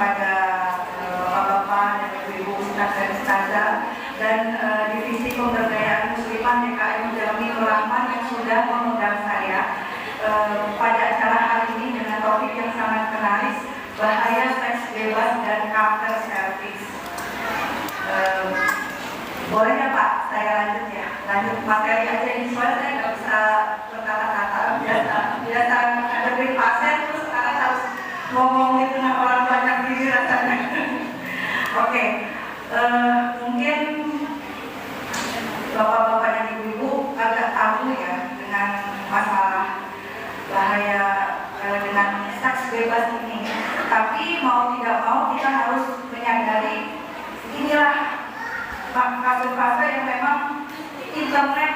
kepada bapak-bapak dan ibu-ibu ustaz dan ustazah dan divisi pemberdayaan muslimah DKM Jamil Rahman yang sudah mengundang saya pada acara hari ini dengan topik yang sangat menarik, bahaya seks bebas dan counter service. Boleh ya Pak, saya lanjut ya, lanjut materi aja ini, soalnya saya nggak bisa berkata-kata, biasa ngadepin pasien terus sekarang harus ngomong di tengah orang banyak diri rasanya. Oke, mungkin bapak-bapak dan ibu-ibu agak tahu ya dengan masalah bahaya dengan seks bebas ini, tapi mau tidak mau kita harus menyadari inilah fase-fase yang memang internet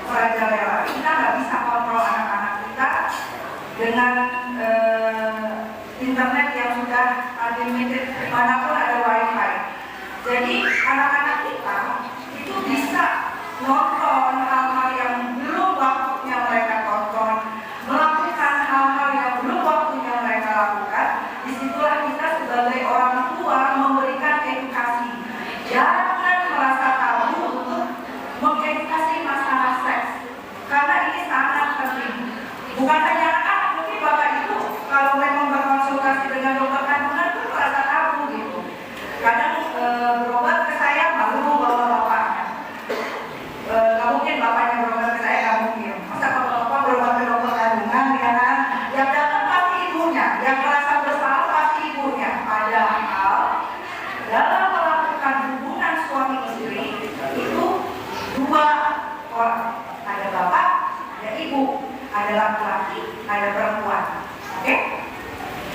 merajalela. Kita nggak bisa kontrol anak-anak kita dengan internet yang sudah unlimited, dimanapun ada wifi. Jadi anak-anak kita itu bisa nonton hal-hal yang belum waktunya mereka tonton, melakukan hal-hal yang belum waktunya mereka lakukan. Disitulah kita sebagai orang tua memberikan edukasi. Jangan merasa tabu untuk mengedukasi masalah seks, karena ini sangat penting. Bukan hanya anak-anak, mungkin bapak ibu kalau memang berkonsultasi dengan dokter kandungan itu merasa tabu gitu. Kadang berobat ke saya malu bawa bapaknya. Gak mungkin bapaknya berobat ke saya, gak mungkin. Masa bapak berobat ke dokter kandungan ya kan? Yang datang pasti ibunya, yang merasa bersalah pasti ibunya. Padahal dalam melakukan hubungan suami istri itu dua orang, ada bapak, ada ibu, ada laki-laki, ada perempuan. Oke?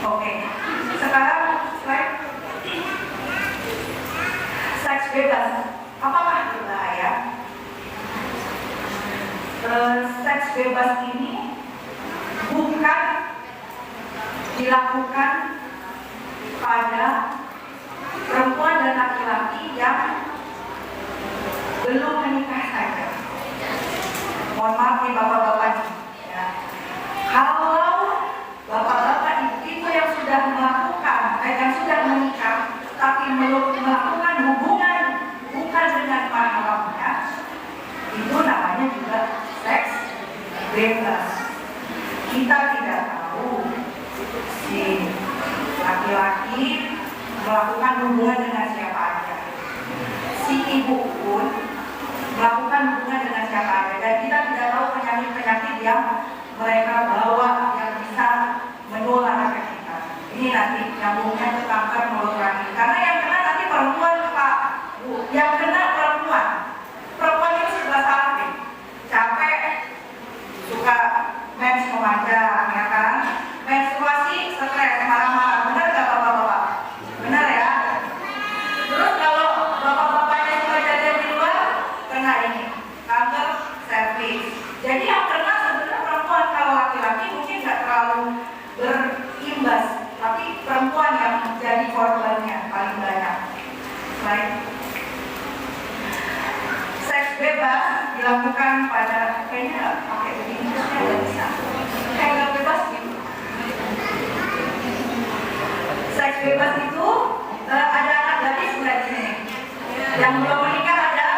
Oke. Sekarang slide. Seks bebas, apakah berbahaya? Seks bebas ini bukan dilakukan pada perempuan dan laki-laki yang belum menikah saja. Mohon maaf nih bapak-bapak ya. Kalau bapak-bapak ibu yang sudah melakukan, yang sudah menikah tapi belum melakukan hubungan bukan dengan mahramnya, itu namanya juga seks bebas. Kita tidak tahu si laki-laki melakukan hubungan dengan siapa aja, si ibu pun melakukan hubungan dengan siapa aja, dan kita tidak tahu penyakit-penyakit yang mereka bawa yang bisa menular ke kita. Ini nanti nyambungnya ke kanker mulut rahim, karena yang kena nanti perempuan Pak Bu, yang kena perempuan itu sudah salah nih, capek, suka mens memanjang ya kan, menstruasi, stres, marah-marah, benar nggak bapak-bapak? Benar ya? Terus kalau bapak-bapaknya suka jajan di luar, kena ini, kanker serviks. Jadi yang kena sebenarnya perempuan, kalau laki-laki mungkin nggak terlalu berimbas, tapi perempuan yang jadi korbannya paling banyak. Baik. Seks bebas dilakukan pada, kayaknya pakai begini terusnya nggak bisa. Kayak bebas gitu. Seks bebas itu ada anak gadis nggak di sini? Yang belum menikah ada?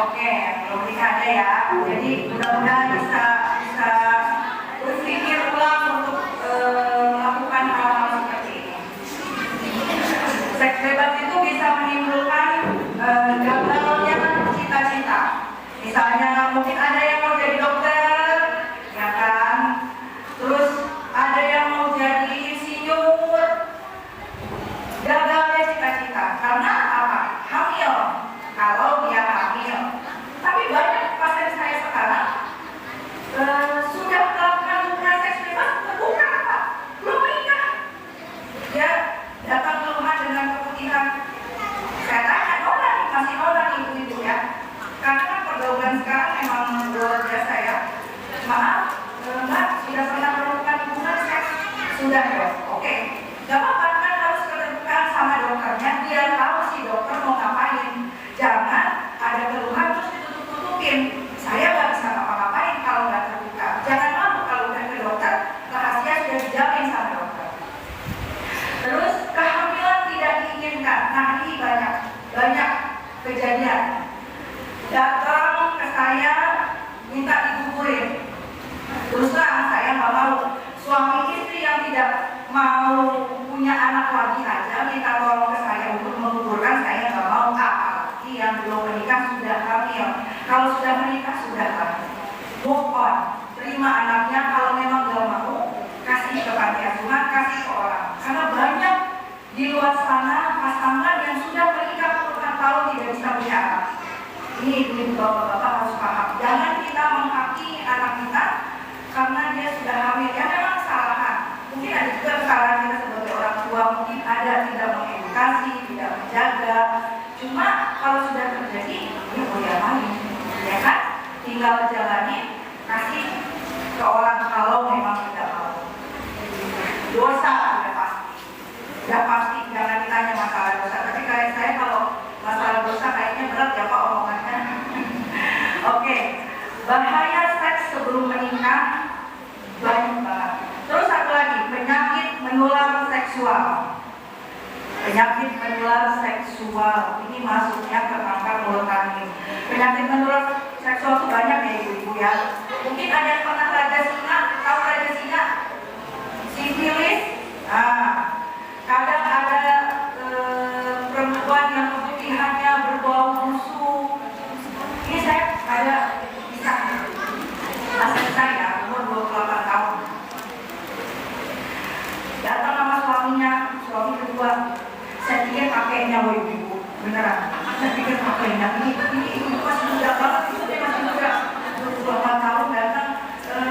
Oke, belum menikah ada ya. Jadi mudah-mudahan bisa berpikir ulang untuk melakukan hal-hal seperti ini. Seks bebas itu bisa menimbulkan gagalnya cita-cita. Misalnya mungkin ada yang mau jadi dokter, ya kan? Terus ada yang mau jadi insinyur, gagalnya cita-cita. Karena apa? Hamil. Kalau dia hamil. Tapi banyak pasien saya sekarang sudah melakukan hubungan seks bebas, bukan Pak, belum menikah. Dia datang keluhan dengan keputihan. Saya tanya, nona nih, masih nona nih ibu-ibu ya. Karena kan pergaulan sekarang memang luar biasa ya. Maaf, Mbak, sudah pernah melakukan hubungan seks? Sudah ya? Oke. Gak apa-apa, kan harus keterbukaan sama dokternya, biar tahu si dokter mau ngapain. Jangan ada keluhan terus ditutup-tutupin. Saya nggak bisa ngapa-ngapain kalau nggak terbuka. Jangan malu kalau udah ke dokter, rahasia sudah dijamin sama dokter. Terus punya anak lagi aja minta tolong ke saya untuk menguburkan, saya nggak mau. Apalagi yang belum menikah sudah hamil. Kalau sudah menikah sudah hamil, move on, terima anaknya. Kalau memang nggak mau, kasih ke panti asuhan, kasih ke orang. Karena banyak di luar sana pasangan yang sudah menikah puluhan tahun tidak bisa punya anak. Ini ibu bapak-bapak harus paham. Jangan kita menghakimi anak kita karena dia sudah hamil. Ya memang kesalahan. Mungkin ada juga kesalahan kita sebagai orang tua. Mungkin ada tidak mengedukasi, tidak menjaga. Cuma kalau sudah terjadi, ya boleh lagi, ya kan? Tinggal jalani, kasih ke orang kalau memang tidak mau. Dosa udah pasti, jangan ditanya masalah dosa. Tapi kayak saya kalau masalah dosa kayaknya berat ya Pak omongannya. Oke, bahaya seks sebelum menikah banyak banget. Terus satu lagi, penyakit menular seksual. Penyakit menular seksual ini masuknya ke kanker mulut rahim. Penyakit menular seksual itu banyak ya ibu-ibu ya. Mungkin ada yang pernah raja singa, tahu raja singa? Sifilis. Kadang ada perempuan yang keputihannya berbau busuk. Ini saya ada kisah asli saya, umur 28 tahun. Datang sama suaminya, suami kedua. Saya pikir kakeknya, woi ibu, beneran. Saya pikir kakeknya, ini masih muda banget, ini masih muda. 28 tahun datang,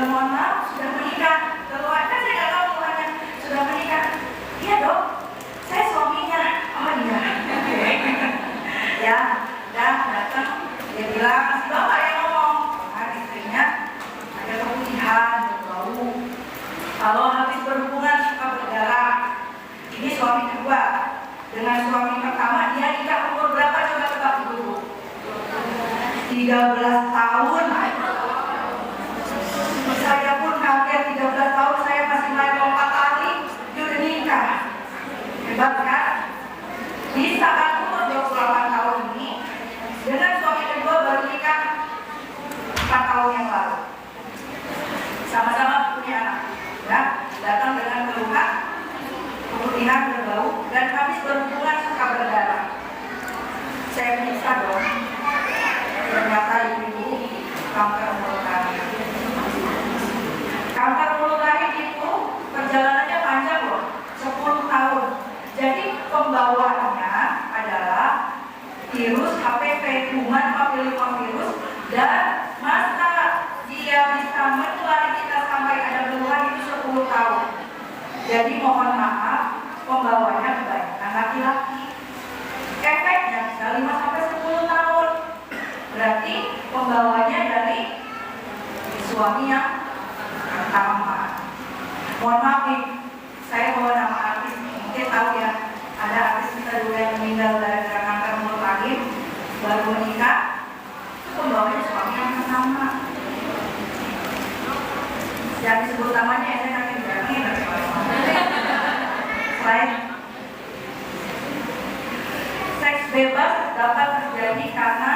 mohon maaf, sudah menikah. Keluar, kan saya nggak tahu keluarnya, sudah menikah. Iya dok, saya suaminya. Oh iya, ya, dan datang, dia bilang, masih bapak yang ngomong. Nah, istrinya ada keputihan, berbau. Kalau habis berhubungan suka berdarah. Ini suami kedua. Dengan suami pertama, dia nikah umur berapa coba tebak dulu? 13 tahun. Saya pun kaget, 13 tahun saya masih main lompat tali, dia udah nikah. Hebat kan? Di saat umur 28 tahun ini, dengan suami kedua baru nikah 4 tahun yang lalu. Sama-sama punya anak. Ya, datang dengan keluhan, keputihan, berbau, dan habis berhubungan suka berdarah. Saya periksa dong, ternyata ibu kanker mulut rahim. Kanker mulut rahim itu perjalanannya panjang loh, 10 tahun. Jadi pembawaannya adalah virus HPV, kuman papillomavirus, dan masa dia bisa menulari kita sampai ada keluhan itu 10 tahun. Jadi mohon maaf, pembawanya kebanyakan laki-laki. Efeknya bisa 5-10 tahun. Berarti pembawanya dari suami yang pertama. Mohon maaf nih, saya bawa nama artis. Mungkin tahu ya, ada artis kita dulu yang meninggal gara-gara kanker mulut rahim, baru menikah, itu pembawanya suami yang pertama. Yang disebut namanya ya saya nanti berani. Selain seks bebas dapat terjadi karena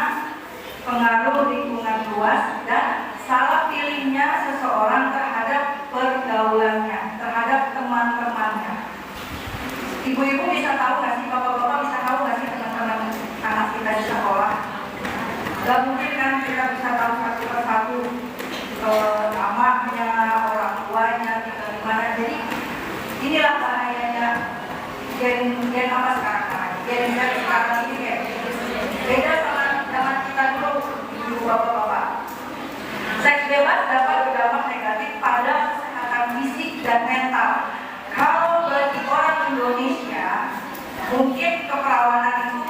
pengaruh lingkungan luas dan salah pilihnya seseorang terhadap pergaulannya, terhadap teman-temannya. Ibu-ibu bisa tahu nggak sih, bapak-bapak bisa tahu nggak sih teman-teman anak kita di sekolah? Gak mungkin kan kita bisa tahu satu persatu namanya, orang tuanya, tinggal di mana. Jadi inilah bahayanya gen apa sekarang? Gen sekarang ini ya. Beda sama zaman kita dulu, ibu bapak-bapak. Seks bebas dapat berdampak negatif pada kesehatan fisik dan mental. Kalau bagi orang Indonesia, mungkin keperawanan itu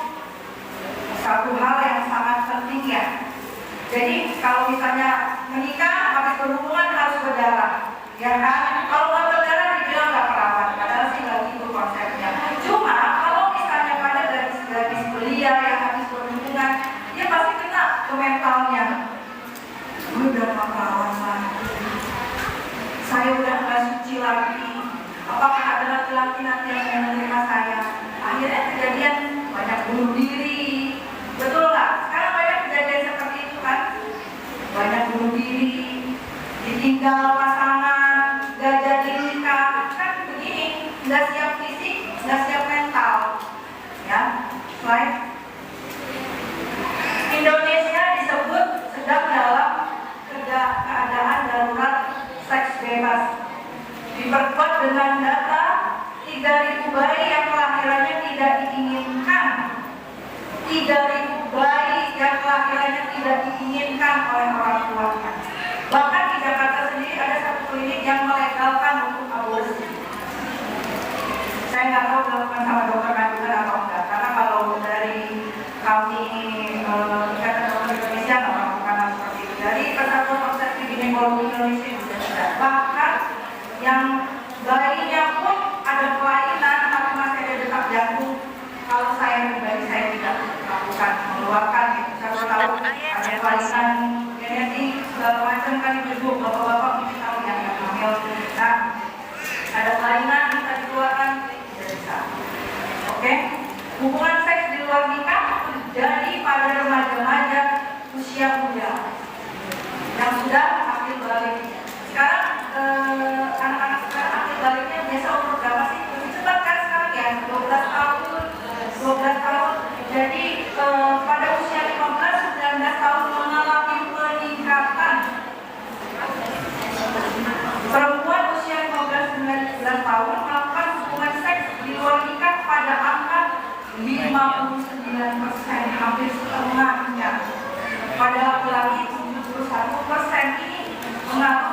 satu hal yang sangat penting ya. Jadi kalau misalnya menikah habis berhubungan harus berdarah, ya kan? Kalau nggak berdarah dibilang nggak perawan, padahal sih nggak gitu konsepnya. Cuma kalau misalnya pada gadis belia yang habis berhubungan, dia pasti kena ke mentalnya. Gue udah nggak perawan lagi, saya udah nggak suci lagi. Apakah ada laki-laki nanti yang menerima saya? Akhirnya kejadian banyak bunuh diri, betul nggak? Sekarang banyak kejadian seperti itu kan? Banyak bunuh diri, ditinggal pasangan, gak jadi nikah, kan begini, nggak siap fisik, nggak siap mental. Ya, slide. Indonesia disebut sedang dalam keadaan darurat seks bebas. Diperkuat dengan data 3.000 bayi yang kelahirannya tidak diinginkan. 3.000 bayi yang kelahirannya tidak diinginkan oleh orang tuanya. Bahkan di Jakarta sendiri ada satu klinik yang melegalkan untuk aborsi. Saya nggak tahu dilakukan sama dokter kandungan atau enggak, karena kalau dari kami Ikatan Dokter Indonesia nggak melakukan hal seperti itu. Dari Persatuan Obstetrik Ginekologi Indonesia juga tidak. Bahkan yang bayinya pun ada kelainan tapi masih ada detak jantung. Kalau saya pribadi saya tidak lakukan mengeluarkan gitu. Saya tahu ada kelainan genetik segala macam kan ibu bapak-bapak mungkin tahu yang hamil. Nah, ada kelainan bisa dikeluarkan tidak bisa. Oke, hubungan seks di luar nikah terjadi pada remaja-remaja usia muda yang sudah akil balik. Sekarang anak-anak sekarang akil baliknya biasa umur berapa sih? Lebih cepat kan sekarang ya, 12 tahun. Jadi pada usia 15-19 tahun mengalami peningkatan. Perempuan usia 15-19 tahun melakukan hubungan seks di luar nikah pada angka 59%, hampir setengahnya. Pada laki-laki 71% ini mengaku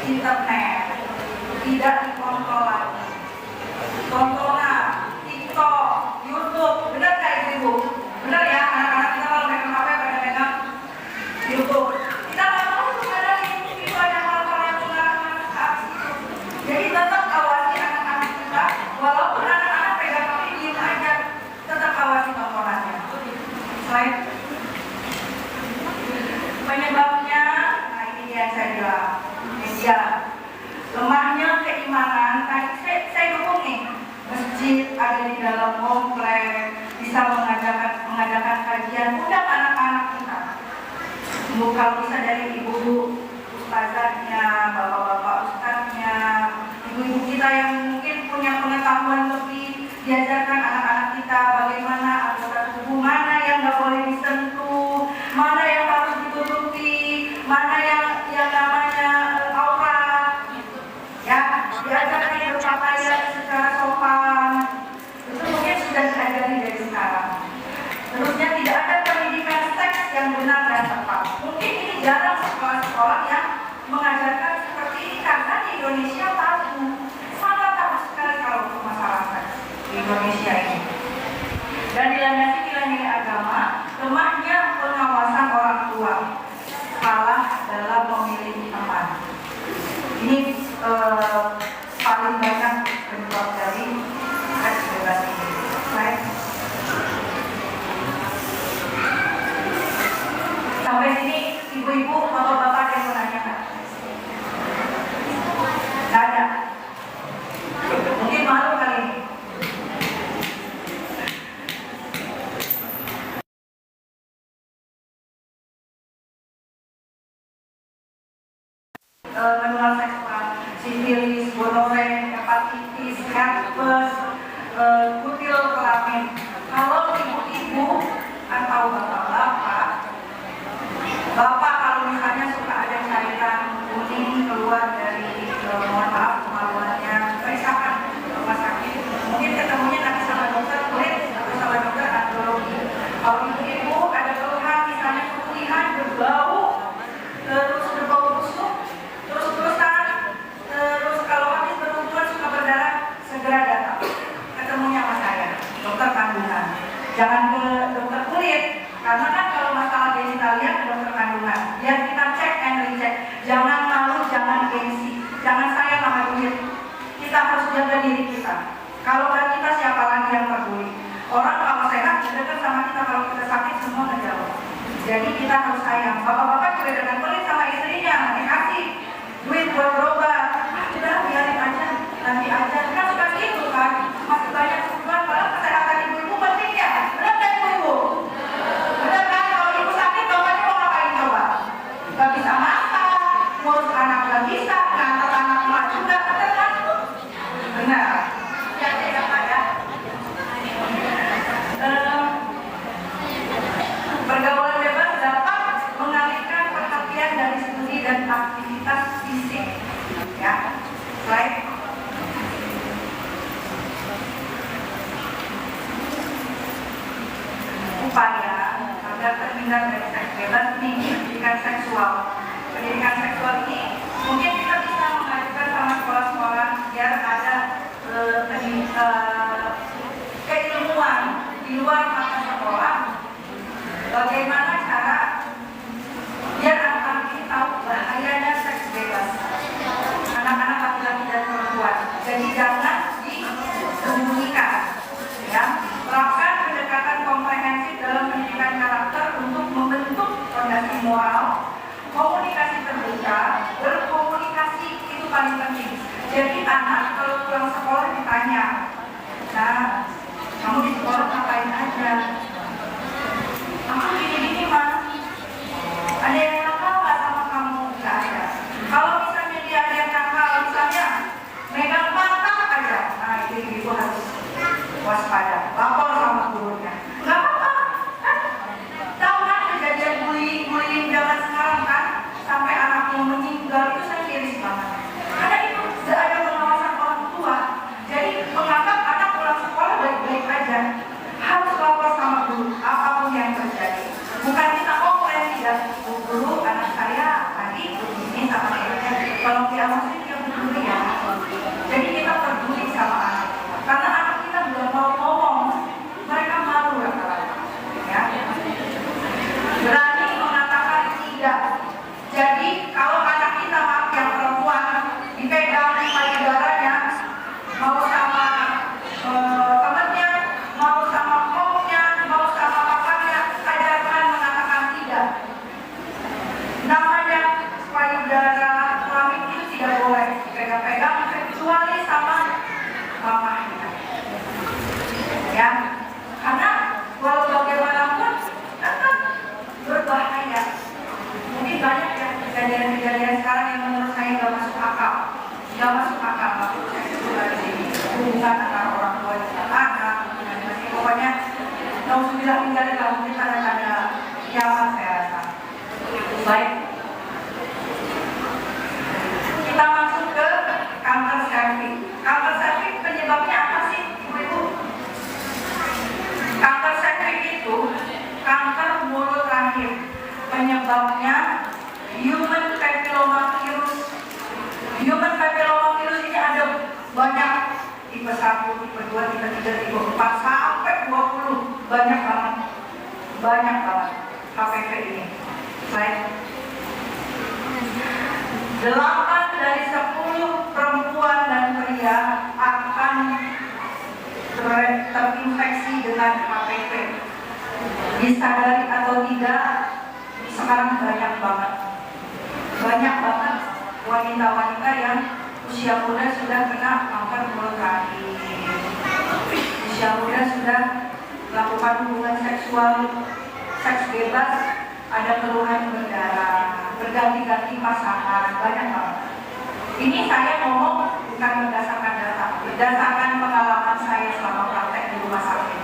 internet tidak dikontrol lagi. Tontonan TikTok, YouTube, benar nggak ibu? Benar ya, anak-anak kita kalau megang HP pada megang YouTube. Kita nggak tahu tuh ada video ada hal-hal yang mengarahkan ke aksi itu. Jadi tetap awasi anak-anak kita, walaupun anak-anak pegang HP diem aja, tetap awasi tontonannya. Slide. Penyebabnya, nah ini yang saya bilang, media. Lemahnya keimanan, tadi saya dukung nih. Masjid ada di dalam komplek, bisa mengadakan kajian, undang anak-anak kita. Kalau bisa dari ibu-ibu ustazahnya, bapak-bapak ustaznya, ibu-ibu kita yang mungkin punya pengetahuan lebih, diajarkan anak-anak kita bagaimana anggota tubuh mana yang nggak boleh disentuh, mana yang harus ditutupi, mana yang namanya aurat, ya diajarkan berpakaian secara sopan. Itu mungkin sudah diajari dari sekarang. Terusnya tidak ada pendidikan seks yang benar dan tepat. Mungkin ini jarang sekolah-sekolah yang mengajarkan seperti ini karena di Indonesia tabu, sangat tabu sekali kalau untuk masalah seks di Indonesia ini. Dan dilandasi nilai-nilai agama, lemahnya pengawasan orang tua, kalah dalam memilih teman. Ini paling banyak penyebab dari seks bebas ini. Baik. Sampai sini ibu-ibu, bapak-bapak ada yang mau nanya nggak? Nggak ada. Mungkin malu kali ini. Menular seksual, sifilis, gonore, hepatitis, herpes, kutil kelamin. Kalau ibu-ibu atau bapak kalau misalnya suka ada cairan kuning keluar dari mohon maaf kemaluannya, periksakan ke rumah sakit. Mungkin ketemunya nanti sama dokter kulit atau sama dokter andrologi. Kalau ibu-ibu ada keluhan misalnya kemudian berbau, terus berbau busuk, terus kalau habis berhubungan suka berdarah, segera datang ketemunya sama saya, dokter kandungan. Jangan ke dokter kulit, karena kan kalau masalah genitalia ke dokter kandungan. Biar kita cek and recheck. Jangan malu, jangan gengsi, jangan sayang sama duit. Kita harus jaga diri kita. Kalau nggak kita, siapa lagi yang peduli? Orang kalau sehat dekat sama kita, kalau kita sakit semua ngejauh. Jadi kita harus sayang. Bapak-bapak juga dengan pelit sama istrinya, dikasih duit buat berobat. Udah biarin aja, nanti aja. Kan suka gitu kan, masih banyak kebutuhan. Padahal kesehatan ibu-ibu penting ya. Benar nggak ibu-ibu? Benar kan? Kalau ibu sakit, bapaknya mau ngapain coba? Gak bisa masak, ngurus anak gak bisa, ngantar anak emak juga. Benar kan? Benar. Ya, tidak ada. bebas ini pendidikan seksual. Pendidikan seksual ini mungkin kita bisa mengajukan sama sekolah-sekolah biar ada keilmuan di luar mata sekolah, bagaimana cara biar anak-anak ini tahu bahayanya seks bebas, anak-anak laki-laki dan perempuan. Jadi jangan disembunyikan, ya. Terapkan pendekatan komprehensif dalam pendidikan karakter untuk membentuk fondasi moral, komunikasi terbuka, berkomunikasi itu paling penting. Jadi anak kalau pulang sekolah ditanya, nah, kamu di sekolah ngapain aja? Aku gini-gini mas. Ada yang nakal nggak sama kamu? Nggak ada. Kalau misalnya dia ada yang nakal, misalnya megang pantat aja, nah ibu harus waspada, lapor sama gurunya. Nggak apa-apa, kan? Tahu kan kejadian bullying zaman sekarang kan? Sampai anaknya meninggal itu saya miris banget. Karena itu nggak ada pengawasan orang tua. Jadi menganggap anak pulang sekolah baik-baik aja. Harus lapor sama guru apapun yang terjadi. Bukan kita komplain tidak, guru anak saya tadi begini sama saya. Kalau dia masih dia peduli ya. Jadi kita peduli sama anak. Karena anak kita belum mau ngomong, mereka malu rata-rata. Ya. Berani mengatakan tidak. Jadi kalau anak kita maaf yang perempuan dipegang payudaranya, mau sama temannya, mau sama omnya, mau sama papanya, ajarkan mengatakan tidak. Namanya payudara kelamin itu tidak boleh dipegang-pegang kecuali sama mamanya. Ya, karena walau bagaimanapun kan berbahaya. Mungkin banyak ya kejadian-kejadian sekarang yang menurut saya nggak masuk akal. Nggak masuk akal, maksudnya itu dari hubungan antara orang tua dan anak. Pokoknya nauzubillah min dzalik, mungkin tanda-tanda kiamat saya rasa. Baik, kita masuk ke kanker cervix. Kanker cervix penyebabnya apa sih, ibu-ibu? Kanker cervix itu kanker mulut rahim. Penyebabnya human papillomavirus. Human papillomavirus ini ada banyak, tipe 1, tipe 2, tipe 3, tipe 4 sampai 20. Banyak banget. Banyak banget HPV ini. Baik. 8 dari 10 perempuan dan pria akan terinfeksi dengan HPV. Disadari atau tidak, sekarang banyak banget wanita-wanita yang usia muda sudah kena kanker mulut rahim, usia muda sudah melakukan hubungan seksual seks bebas, ada keluhan berdarah, berganti-ganti pasangan, banyak banget. Ini saya ngomong bukan berdasarkan data, berdasarkan pengalaman saya selama praktek di rumah sakit.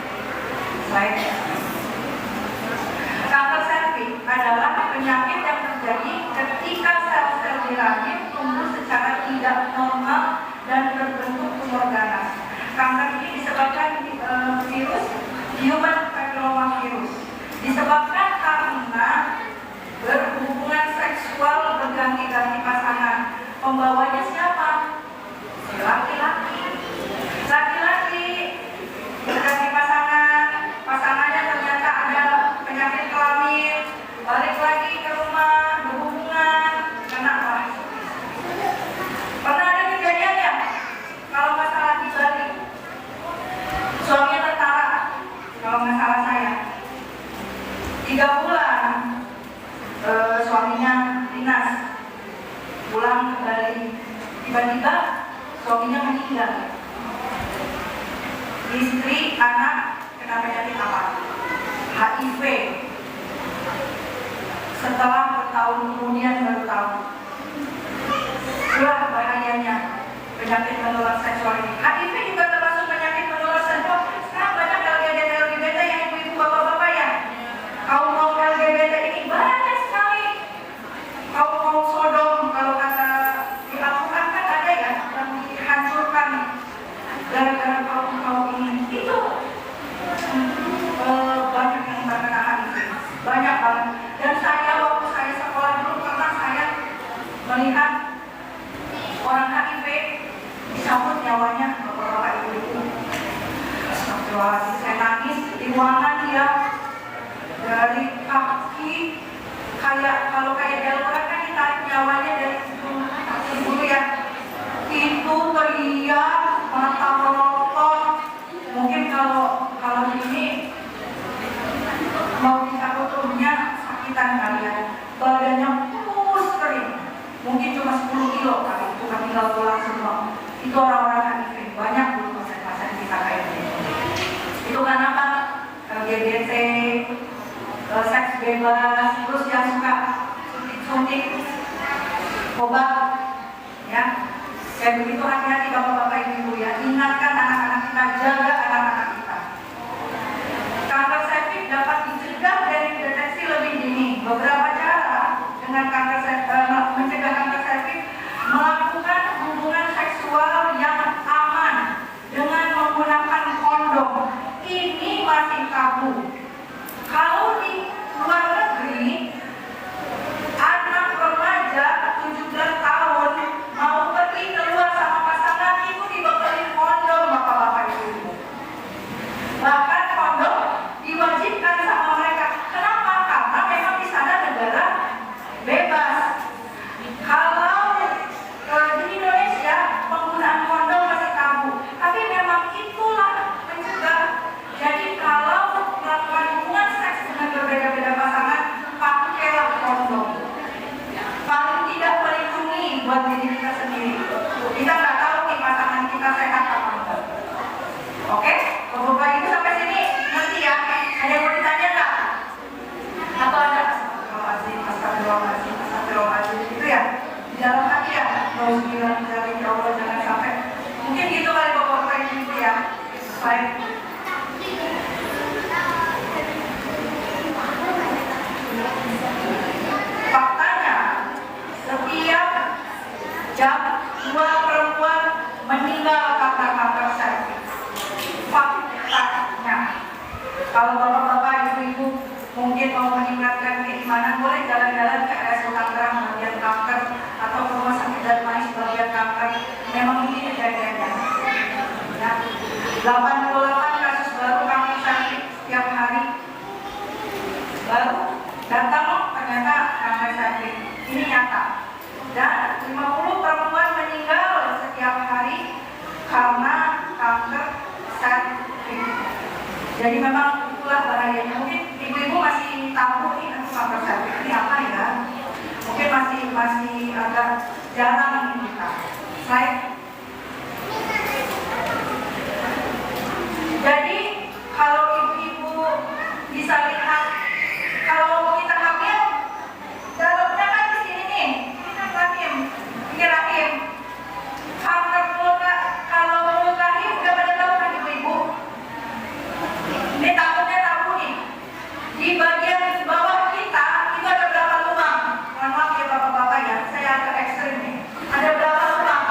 Kanker cervix adalah penyakit yang terjadi ketika sel-sel di rahim tumbuh secara tidak normal dan berbentuk tumor ganas. Kanker ini disebabkan virus human papillomavirus. Disebabkan karena berhubungan seksual berganti-ganti pasangan. Pembawanya siapa? Laki-laki. Laki-laki berganti pasangan. Pasangannya ternyata ada penyakit kelamin. Balik lagi ke rumah, berhubungan, kena lah. Pernah ada kejadian ya? Kalau nggak salah di Bali, suaminya tentara. Kalau nggak salah saya, 3 bulan suaminya dinas, pulang ke Bali, tiba-tiba suaminya meninggal. Istri, anak kena penyakit apa? HIV. Setelah bertahun kemudian baru tahu. Itulah bahayanya penyakit menular seksual ini. HIV juga termasuk penyakit menular seksual. Sekarang banyak LGBT yang ibu-ibu bapak-bapak ya. Kaum LGBT ini banyak sekali. Kaum Sodom kalau kata di Al-Quran kan ada ya, yang dihancurkan gara-gara kaum ini. Itu banyak yang terkena HIV. Banyak banget. Dan astagfirullahaladzim, saya nangis di ruangan dia dari kaki, kayak kalau kayak darurat kan ditarik nyawanya dari kaki dulu ya, itu teriak, mata melotot. Mungkin kalau ini mau dicabut turunnya sakitan kalian, badannya kurus kering, mungkin cuma 10 kilo kali, bukan tinggal tulang semua. Itu orang-orang HIV, banyak dulu pasien-pasien kita kayak gitu. Itu karena apa? LGBT, seks bebas, terus yang suka suntik obat, ya. Kayak begitu, hati-hati bapak-bapak ibu ya. Ingatkan anak-anak kita, jaga anak-anak kita. Kanker serviks dapat dicegah dan dideteksi lebih dini. Beberapa cara dengan mencegah kanker serviks: melakukan hubungan seksual yang aman dengan menggunakan kondom. Ini masih tabu. Kalau di luar negeri, anak remaja 17 tahun mau pergi keluar sama pasangan itu dibekali kondom, bapak-bapak ibu. Bahkan kondom diwajibkan sama mereka. Kenapa? Karena memang di sana negara bebas. Kalau di Indonesia penggunaan kondom masih tabu, tapi memang itulah mencegah. Jadi kalau melakukan hubungan seks dengan berbeda-beda pasangan, pakailah kondom. Paling tidak melindungi buat diri kita sendiri. Kita nggak tahu nih pasangan kita sehat apa enggak. Oke? Bapak Ibu sampai sini ngerti ya? Ada yang mau ditanya nggak? Atau ada astagfirullahaladzim gitu ya? Di dalam hati ya? Mau bilang dari Allah jangan sampai. Mungkin gitu kali Bapak Ibu ya. Baik. Faktanya, setiap jam 2 perempuan meninggal karena kanker serviks. Faktanya. Kalau bapak-bapak, ibu-ibu mungkin mau meningkatkan keimanan, boleh jalan-jalan ke RS Tangerang bagian kanker atau ke rumah sakit Darmais bagian kanker. Memang ini kejadiannya. Ya. 88 kasus baru kanker serviks setiap hari. Baru datang ternyata kanker serviks. Ini nyata. Dan 50 perempuan meninggal setiap hari karena kanker serviks. Jadi memang itulah bahayanya. Mungkin ibu-ibu masih tahu nih kanker serviks ini apa ya? Mungkin masih agak jarang ini kita. Slide. Jadi kalau ibu-ibu bisa lihat, kalau kita hamil, dalamnya kan di sini nih, ini rahim. Kanker mulut, kalau mulut rahim udah pada tahu kan ibu-ibu? Ini takutnya tabu nih. Di bagian bawah kita itu ada berapa lubang? Mohon maaf ya bapak-bapak ya, saya agak ekstrim nih. Ada berapa lubang?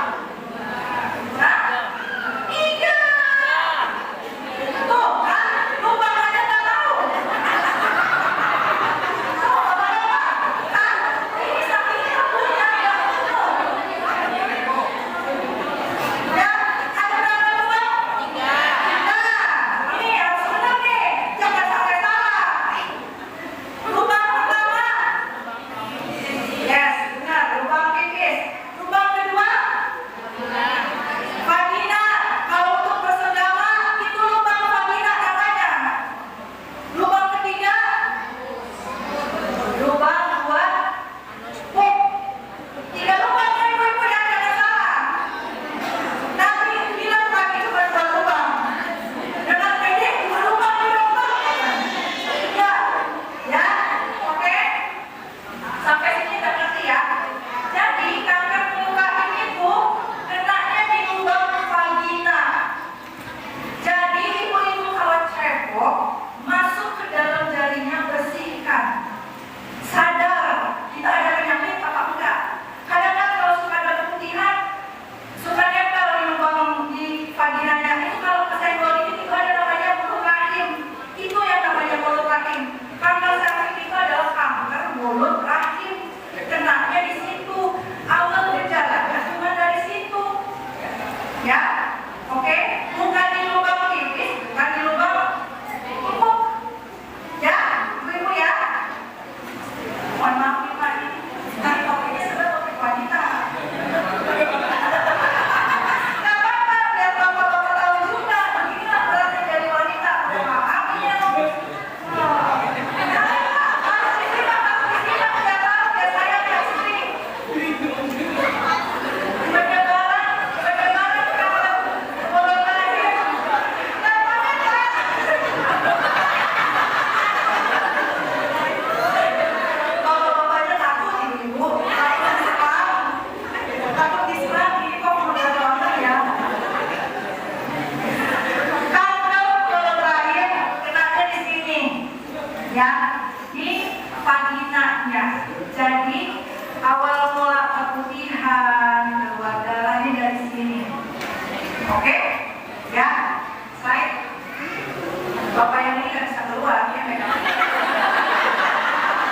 Bapak yang ini nggak bisa keluar, ya megang.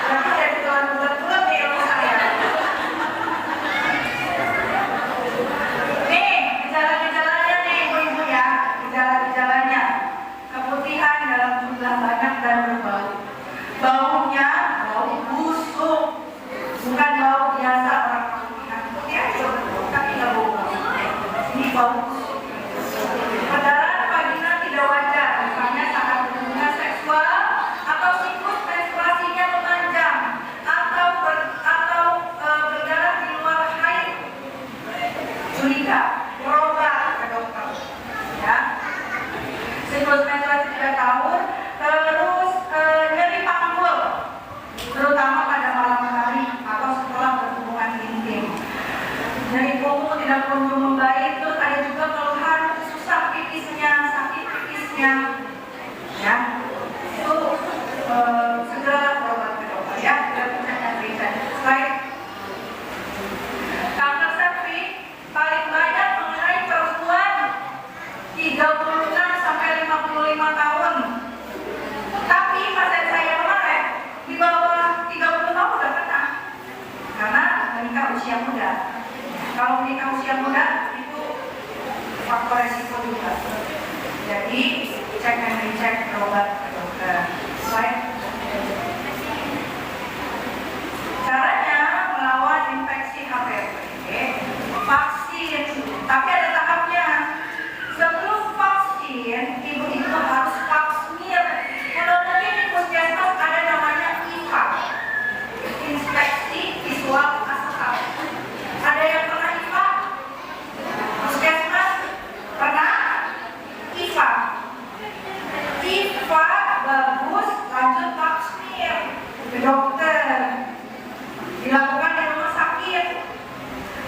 Berarti saya bulan bulat-bulat nih ilmu saya. Nih, gejala-gejalanya nih ibu-ibu ya, gejala-gejalanya. Keputihan dalam jumlah banyak dan berbau. Baunya bau busuk, bukan bau biasa orang keputihan. Putihan juga berbau, tapi nggak bau. Ini bau busuk. Perdarahan vagina tidak wajar, misalnya saat hubungan seksual atau siklus menstruasinya memanjang atau berdarah di luar haid. Curiga, berobat ke dokter. Ya. Siklus menstruasi 3 tahun, terus nyeri panggul, terutama pada malam hari atau setelah berhubungan intim. Nyeri punggung tidak kunjung membaik, terus ada juga keluhan susah pipisnya, sakit pipisnya, ya itu segera berobat ke dokter ya. Kita bisa cek slide. Kanker serviks paling banyak mengenai perempuan 36 sampai 55 tahun. Tapi pasien saya kemarin di bawah 30 tahun udah kena karena menikah usia muda. Kalau menikah usia muda itu faktor resiko juga. Jadi cek dan dicek, berobat ke dokter. Slide. Caranya melawan infeksi HPV, vaksin. Tapi ada tahapnya. Sebelum vaksin, ibu-ibu harus vaksin. Kalau mungkin di puskesmas ada namanya IVA, inspeksi visual asekal. Ada yang pernah IVA? Puskesmas pernah IVA. IVA bagus, lanjut vaksin ke dokter. Dilakukan di rumah sakit.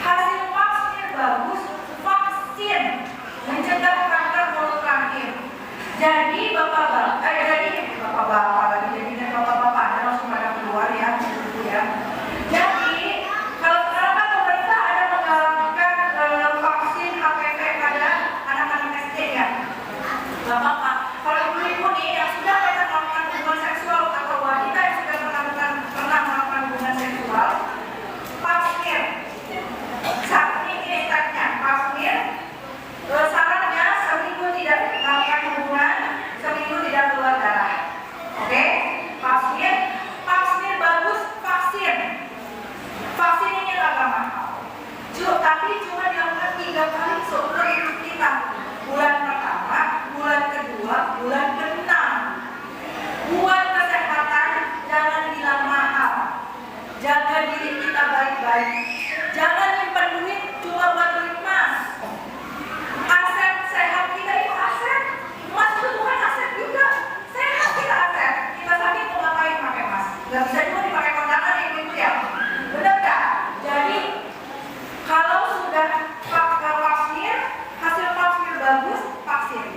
Hasil vaksin bagus, vaksin mencegah kanker mulut rahim. Jadi bapak-bapak lagi jadi bapak-bapak ada langsung pada keluar ya, ya. Jadi kalau sekarang kan pemerintah ada menggalakkan vaksin HPV pada anak-anak SD ya. Bapak-bapak, kalau ibu-ibu nih yang sudah pernah melakukan hubungan seksual atau wanita yang sudah pernah melakukan hubungan seksual, vaksin. Saat ini stepnya vaksin. Sarannya seminggu tidak melakukan hubungan, seminggu tidak keluar darah. Oke? Vaksin bagus, vaksin. Vaksin ini nggak mahal. Tapi cuma dilakukan 3 kali seumur hidup kita. Bulan pertama, bulan kedua, bulan ke-6. Buat kesehatan, jangan bilang mahal. Jaga diri kita baik-baik. Jangan nyimpen duit cuma buat beli emas. Aset sehat kita itu aset. Emas itu bukan aset juga. Sehat kita aset. Kita sakit mau ngapain pakai emas? Gak bisa juga dipakai kondangan ya ibu ya. Benar gak? Jadi kalau sudah vaksin, hasil vaksin bagus, vaksin.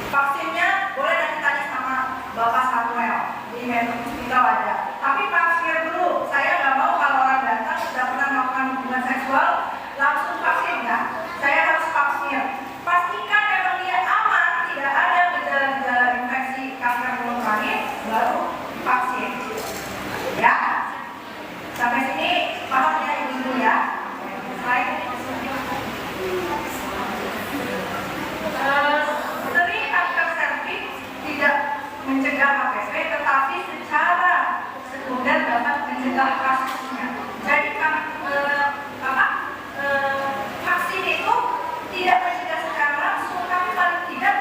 Vaksinnya boleh nanti tanya sama Bapak Samuel di Metro Hospital ada. Tapi vaksin dulu. Saya nggak mau kalau orang datang sudah pernah melakukan hubungan seksual langsung vaksin ya. Saya harus vaksin. Pastikan memang dia aman, tidak ada gejala-gejala infeksi kanker mulut rahim, baru vaksin. Ya. Sampai sini paham ya ibu-ibu ya. Slide. Sering kanker serviks tidak mencegah HPV, tetapi secara sekunder dapat mencegah kasusnya. Jadi vaksin itu tidak mencegah secara langsung, tapi paling tidak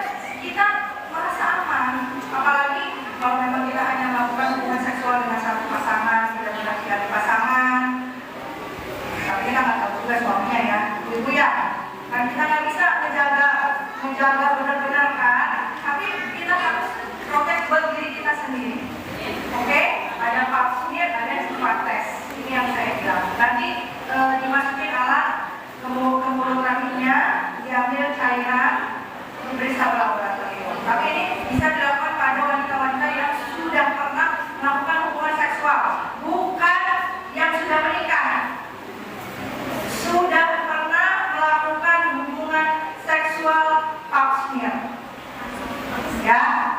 kita merasa aman. Apalagi kalau memang kita hanya melakukan hubungan seksual dengan satu pasangan, tidak berganti pasangan. Tapi kita nggak tahu juga suaminya ya, ibu ya. Kan kita nggak bisa menjaga benar-benar kan. Tapi kita harus protect buat diri kita sendiri. Oke? Ada vaksin, ada cepat tes. Ini yang saya bilang. Nanti dimasukin alat ke mulut rahimnya, diambil cairan, diperiksa laboratorium. Tapi ini bisa dilakukan pada wanita-wanita yang sudah pernah melakukan hubungan seksual, bukan yang sudah menikah. Sudah pernah melakukan hubungan seksual pap smear. Ya.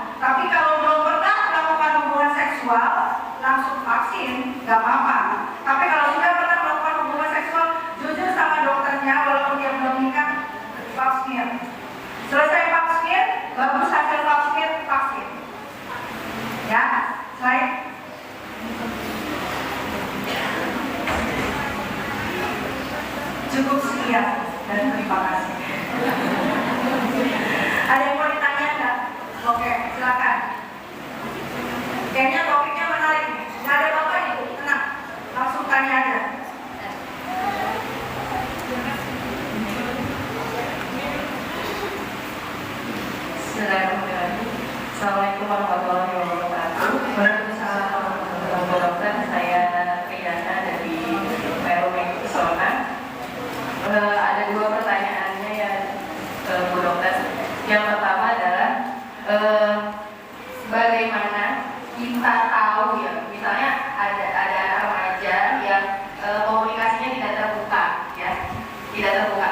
bagus hasil vaksin. Ya, slide. Cukup sekian dan terima kasih. Ada yang mau ditanya nggak? Oke, silakan. Kayaknya topiknya menarik. Nggak ada bapak ibu, tenang. Langsung tanya aja. Assalamualaikum warahmatullahi wabarakatuh. Waalaikumsalam warahmatullahi wabarakatuh. Saya Riana dari Perum Pesona. Ada dua pertanyaannya ya Bu Dokter. Yang pertama adalah bagaimana kita tahu ya, misalnya ada anak remaja yang komunikasinya tidak terbuka ya, tidak terbuka.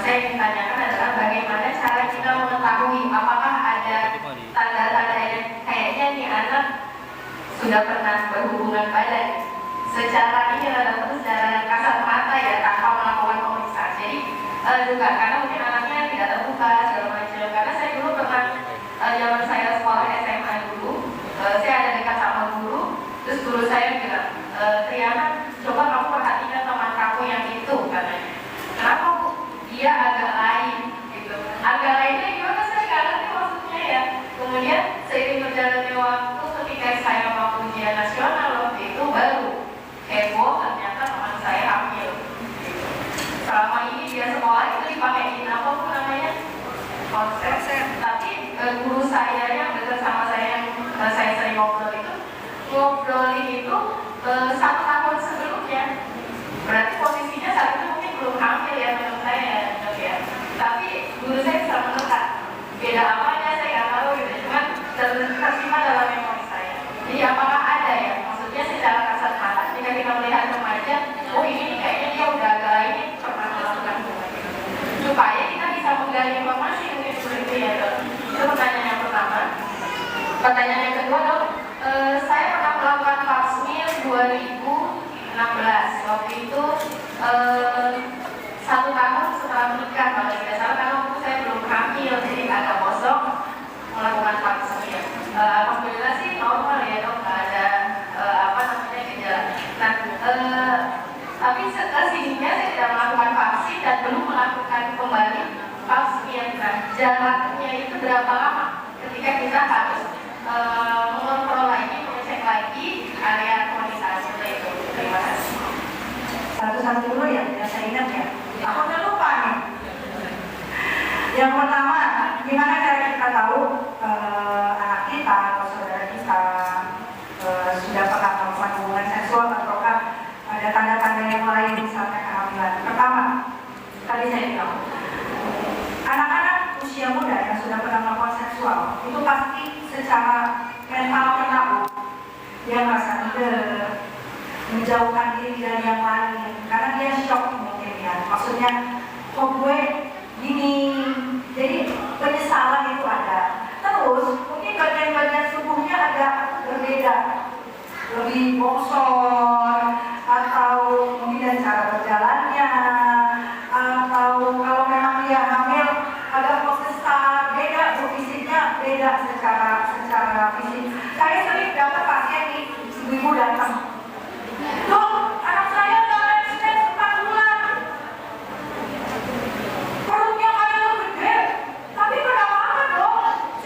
Saya ingin tanyakan adalah bagaimana cara kita mengetahui apakah ada tanda-tanda yang kayaknya nih anak sudah pernah berhubungan badan secara ini adalah secara kasat mata ya, tanpa melakukan pemeriksaan. Jadi juga karena mungkin anaknya tidak terbuka segala macam. Karena saya dulu pernah zaman saya sekolah SMA dulu, saya ada dekat sama guru, terus guru saya bilang, Triana, coba kamu perhatikan teman kamu yang itu, katanya. Kenapa Bu? Dia agak lain gitu. Agak lainnya gimana saya nggak ngerti maksudnya ya. Kemudian seiring berjalannya waktu, ketika saya mau ujian nasional waktu itu baru heboh ternyata teman saya hamil. Gitu. Selama ini dia sekolah itu dipakein apa pun namanya konsep. Tapi guru saya yang dekat sama saya yang saya sering ngobrolin itu 1 tahun sebelumnya. Berarti posisinya saat itu mungkin belum hamil ya menurut saya ya. Tapi guru saya bisa menekan. Beda apanya saya nggak tahu gitu. Cuman tersimpan dalam memori saya. Jadi apakah ada ya? Maksudnya secara kasat mata jika kita melihat remaja, oh ini kayaknya dia udah agak ini pernah melakukan hubungan. Supaya kita bisa menggali informasi mungkin seperti itu ya Dok. Itu pertanyaan yang pertama. Pertanyaan yang kedua Dok, saya pernah melakukan pap smear 2016. Waktu itu 1 tahun setelah menikah, kalau tidak salah karena waktu saya belum hamil, jadi agak kosong melakukan pap smear. Alhamdulillah sih normal ya Dok, nggak ada gejala. Nah, tapi sesingnya saya tidak melakukan vaksin dan belum melakukan kembali pap smear. Nah, jaraknya itu berapa lama ketika kita harus mengontrol lagi, mengecek lagi area komunikasi itu? Terima kasih. Satu-satu dulu ya, biar saya ingat ya. Aku udah lupa nih. Yang pertama, gimana cara kita tahu anak kita atau saudara kita sudah pernah melakukan hubungan seksual ataukah ada tanda-tanda yang lain misalnya kehamilan? Pertama, tadi saya bilang, anak-anak usia muda yang sudah pernah melakukan seksual itu pasti secara mental tahu. Dia merasa menjauhkan diri dari yang lain karena dia shock mungkin ya. Maksudnya, kok gue gini, jadi penyesalan itu ada. Terus mungkin bagian-bagian tubuhnya agak berbeda, lebih bongsor, atau mungkin dari cara berjalannya, atau kalau memang dia hamil agak besar, beda fisiknya, beda secara fisik. Saya sering dapat pasien nih, ibu-ibu datang, Dok, anak saya udah menses 4 bulan. Perutnya kayak gede, tapi kenapa Dok?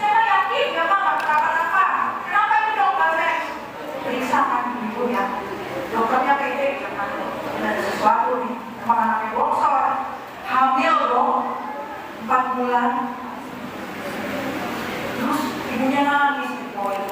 Saya yakin dia mah nggak kenapa-napa. Kenapa ini Dok? Saya periksa kan ibu ya. Dokternya pede, ada sesuatu nih. Memang anaknya bongsor, hamil Dok, 4 bulan. Terus ibunya nangis di poin.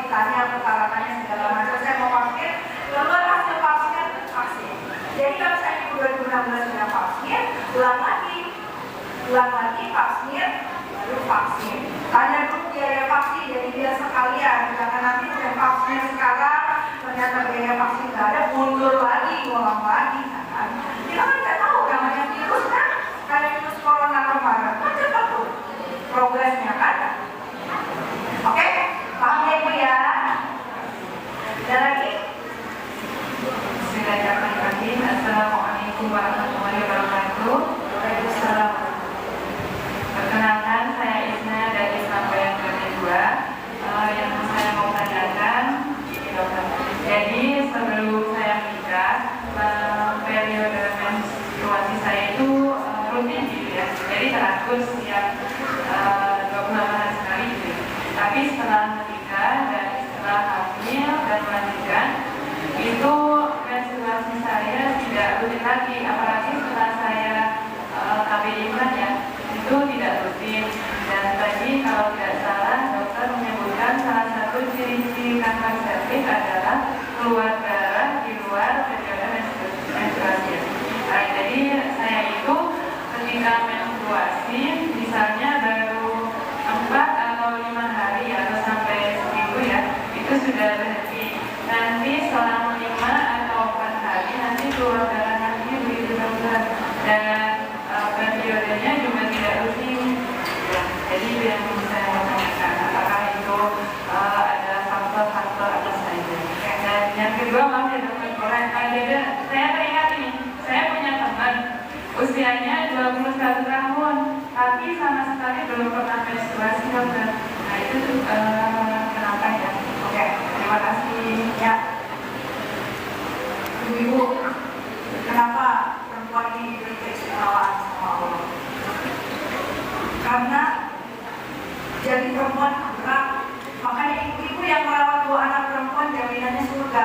ditanya persyaratannya segala macam, saya mau vaksin, keluar hasil vaksin, vaksin. Jadi kalau saya di 2016 sudah vaksin, ulang lagi vaksin, baru vaksin. Tanya dulu biaya vaksin, jadi biar sekalian, jangan nanti udah vaksin sekarang, ternyata biaya vaksin nggak ada, mundur lagi, ngulang lagi. Kan? Kita kan nggak tahu namanya virus kan, kayak virus corona kemarin, kan cepat tuh progresnya kan. Oke, paham ya Ibu ya? Ada lagi? Bismillahirrahmanirrahim. Assalamualaikum warahmatullahi wabarakatuh. Waalaikumsalam. Perkenalkan, saya Isna dari Sampai kedua. Yang saya mau tanyakan ini dokter. Jadi sebelum saya menikah, periode menstruasi saya itu rutin gitu ya. Jadi teratur setiap 28 hari sekali gitu. Tapi setelah menikah dan setelah hamil dan melanjutkan, itu menstruasi saya tidak rutin lagi, apalagi setelah saya KBI ya, itu tidak rutin. Dan tadi kalau tidak salah dokter menyebutkan salah satu ciri-ciri kanker cervix adalah keluar darah di luar periode menstruasi. Nah, jadi saya itu ketika menstruasi misalnya baru 4 atau 5 hari atau sampai seminggu ya, itu sudah berhenti. Nanti selang 5 atau 4 hari nanti keluar darah lagi begitu dokter, dan periodenya juga tidak rutin ya. Jadi yang saya mau tanyakan, apakah itu ada faktor-faktor apa saja. Dan yang kedua, maaf ya dokter, saya teringat ini, saya punya teman usianya 21 tahun tapi sama sekali belum pernah menstruasi dokter. Nah itu kenapa ya? Oke, terima kasih Ya, Ibu, kenapa perempuan ini diberi keistimewaan sama Allah? Karena jadi perempuan berat. Makanya ibu-ibu yang merawat 2 anak perempuan jaminannya surga.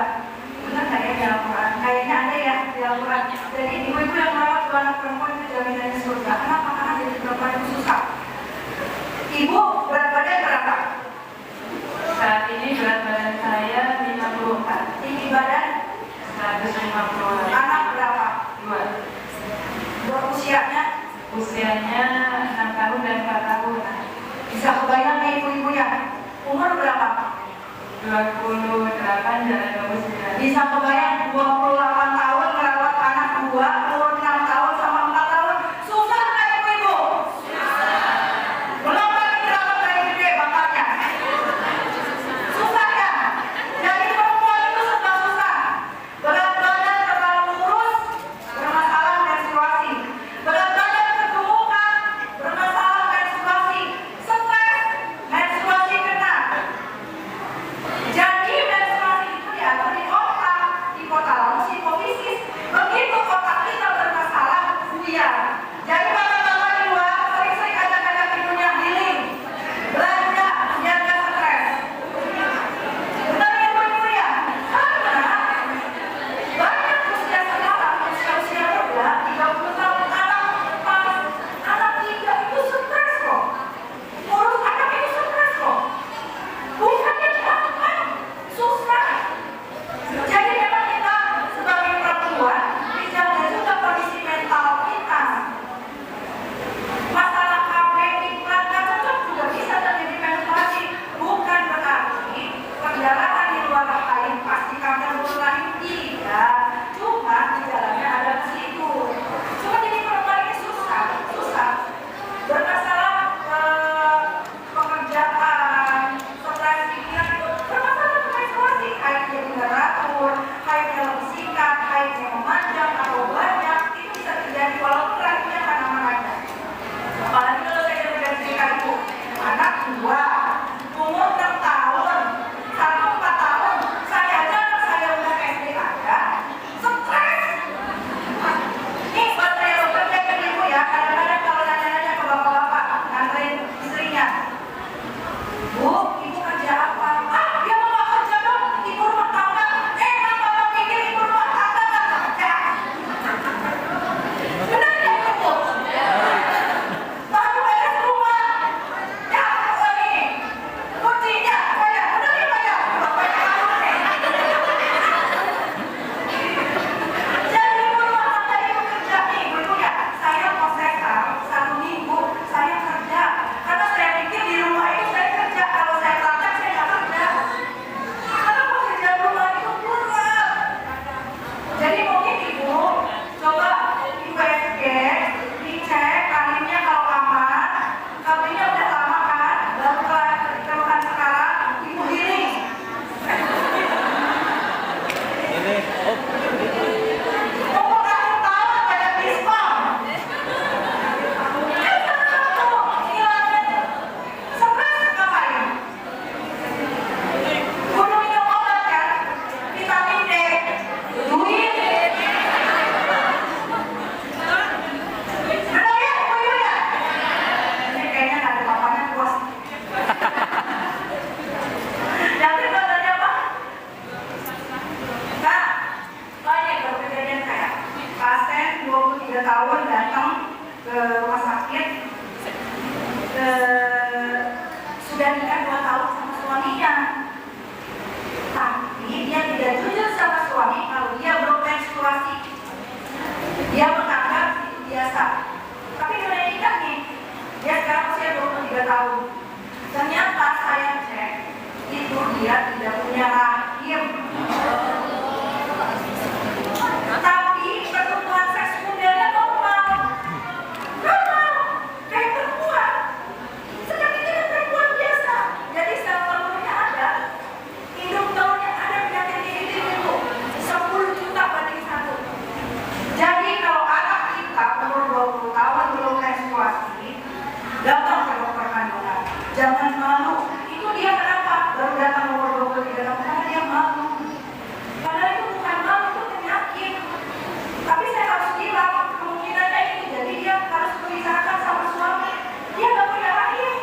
Benar nggak ya di Al-Quran? Kayaknya ada ya di Al-Quran. Jadi ibu-ibu yang merawat 2 anak perempuan itu jaminannya surga. Kenapa? Karena jadi perempuan itu susah. Ibu berat badan berapa? Saat ini berat badan saya 54. Tinggi badan 150. anak berapa? 2. Usianya Usianya 6 tahun dan 4 tahun. bisa kebayang nih ibu-ibunya. Umur berapa? 28 jalan 29. Bisa kebayang 28 tahun merawat anak 2, umur 6 tahun sama 4 tahun. Susah nggak ibu-ibu? Belum lagi merawat dari gede bapaknya. Susah ya? Jadi perempuan itu serba susah. Berat badan terlalu kurus, bermasalah menstruasi. Berat badan kegemukan, bermasalah menstruasi. Stres, menstruasi kena. Jadi menstruasi itu diatur di otak, hipotalamus, hipofisis. Begitu otak kita dia tidak punya rahim. Tapi pertumbuhan seks mudanya normal. Normal, kayak perempuan. Sedang ini kan perempuan biasa. Jadi sel telurnya ada, induk telurnya ada, penyakit ini itu 10 juta banding 1. Jadi kalau anak kita umur 20 tahun belum menstruasi, datang ke dokter kandungan. Jangan malu. Itu dia kenapa baru datang umur 23 tahun, karena dia malu. Padahal itu bukan malu, itu penyakit. Tapi saya harus bilang kemungkinannya itu, jadi dia harus memisahkan sama suami. Dia nggak punya rahim,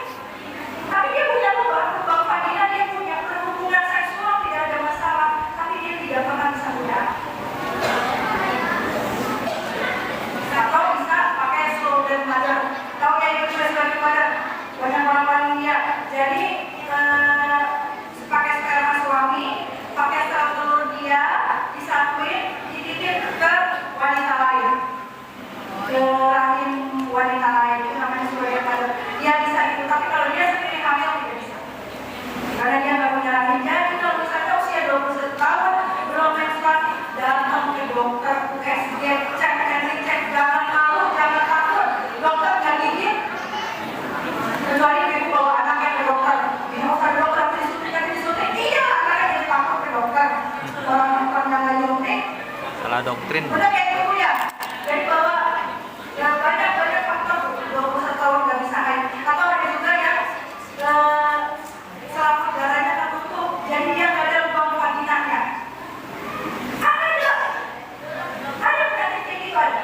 tapi dia punya lubang vagina, dia punya hubungan seksual, tidak ada masalah, tapi dia tidak pernah bisa mudah. Atau bisa pakai slogan mother. Tahu ya itu slogan mother? Banyak orang India. Jadi pakai sperma suami, pakai sel telur dia, disatuin, dititip ke wanita lain, ke rahim wanita lain. Itu namanya slogan mother. Dia bisa itu, tapi kalau dia sendiri hamil tidak bisa, karena dia nggak punya rahim. Jadi kalau misalnya usia 21 tahun belum menstruasi, datang ke dokter USG, cek, jangan malu, jangan takut. Dokter nggak gigit, kecuali ibu bawa anaknya ke dokter. Ini dokter disuntik, iya anaknya jadi takut ke dokter. Orang yang nggak nyuntik, Salah doktrin. udah kayak gitu ya. Jadi bawa ya banyak faktor 21 tahun nggak bisa haid. Atau ada juga yang selama darahnya tertutup, jadi dia nggak ada lubang vaginanya. Ada penyakit kayak gitu ada.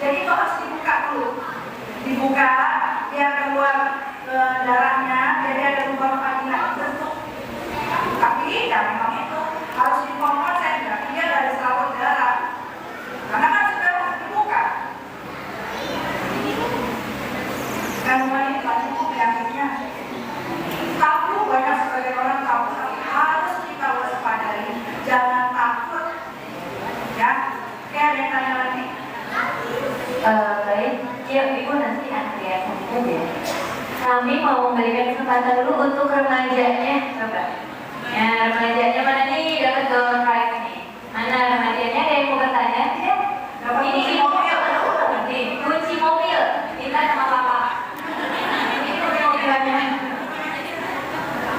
Jadi itu harus dibuka dulu, dibuka biar keluar darahnya, jadi ada lubang vagina tertutup. Tapi ya memang itu harus dipompa, saya bilang dia dari selaput darah, karena kan sudah dibuka. Kandungan ini banyak penyakitnya. Tahu banyak sekali orang tahu, tapi harus kita waspadai, jangan takut. Ya, kayak ada yang tanya lagi. Baik, ya Ibu nanti antrian saja. Kami mau memberikan kesempatan dulu untuk remajanya, coba. Ya, remajanya mana nih? Dapat door prize nih. Mana remajanya? Ada yang mau bertanya? Tidak? Dapat Ini kunci mobil. Nih, kunci mobil. Kita sama Papa. Ini kunci mobilnya.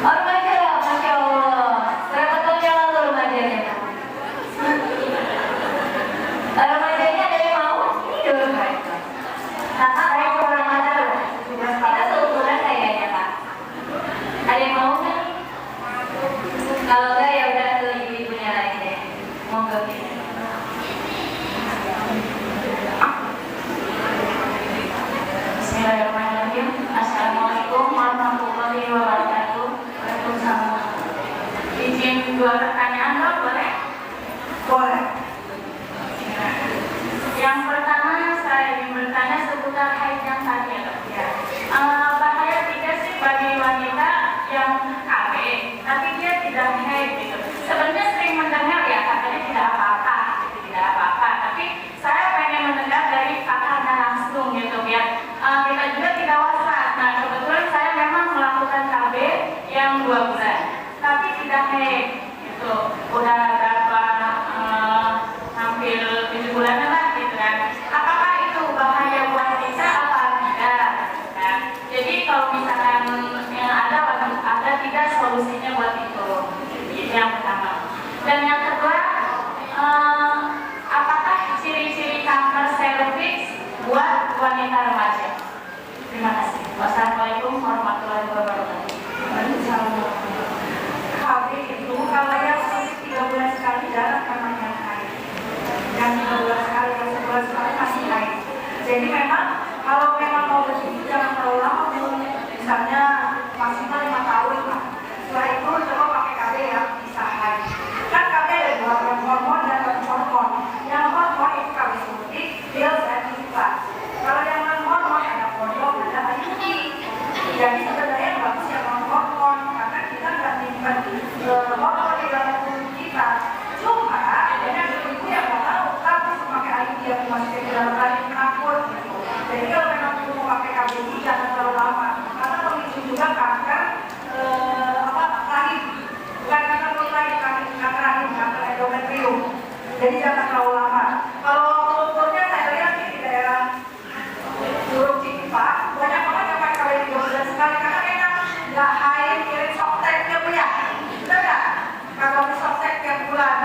Oh, remaja ya, Masya Allah. Berapa tahun yang lalu remajanya? Remajanya ada yang mau? Ini door prize. Kakak saya kurang ajar. Kita seumuran kayaknya Pak. Ada yang mau nggak? Kalau enggak ya udah ke ibu-ibunya lagi deh. Monggo. Bismillahirrahmanirrahim. Assalamualaikum warahmatullahi wabarakatuh. Waalaikumsalam. Izin dua pertanyaan dong, boleh? Boleh. Yang pertama saya ingin bertanya seputar haid yang tadi ya, Dok. Ya. Bahaya tidak sih bagi wanita yang KB, tapi dia tidak haid gitu. Sebenarnya sering mendengar ya katanya tidak apa-apa, tidak apa-apa. Tapi saya pengen mendengar dari kakaknya langsung gitu biar kita juga tidak waspada. Nah kebetulan saya memang melakukan KB yang 2 bulan, tapi tidak haid gitu. Udah berapa hampir 7 bulanan lah gitu kan. Apakah itu bahaya buat kita apa tidak? Nah, jadi kalau misalkan yang ada tidak solusinya buat itu. Itu yang pertama. Dan yang kedua, apakah ciri-ciri kanker serviks buat wanita remaja? Terima kasih. Wassalamualaikum warahmatullahi wabarakatuh. KB itu kalau yang jangan terlalu lama. Kalau ukurnya saya lihat di daerah Curug Cikipak banyak banget yang pakai KW 3 bulan sekali karena enak, nggak haid, kirim softtek dia punya, bener nggak? Kalau di softtek tiap bulan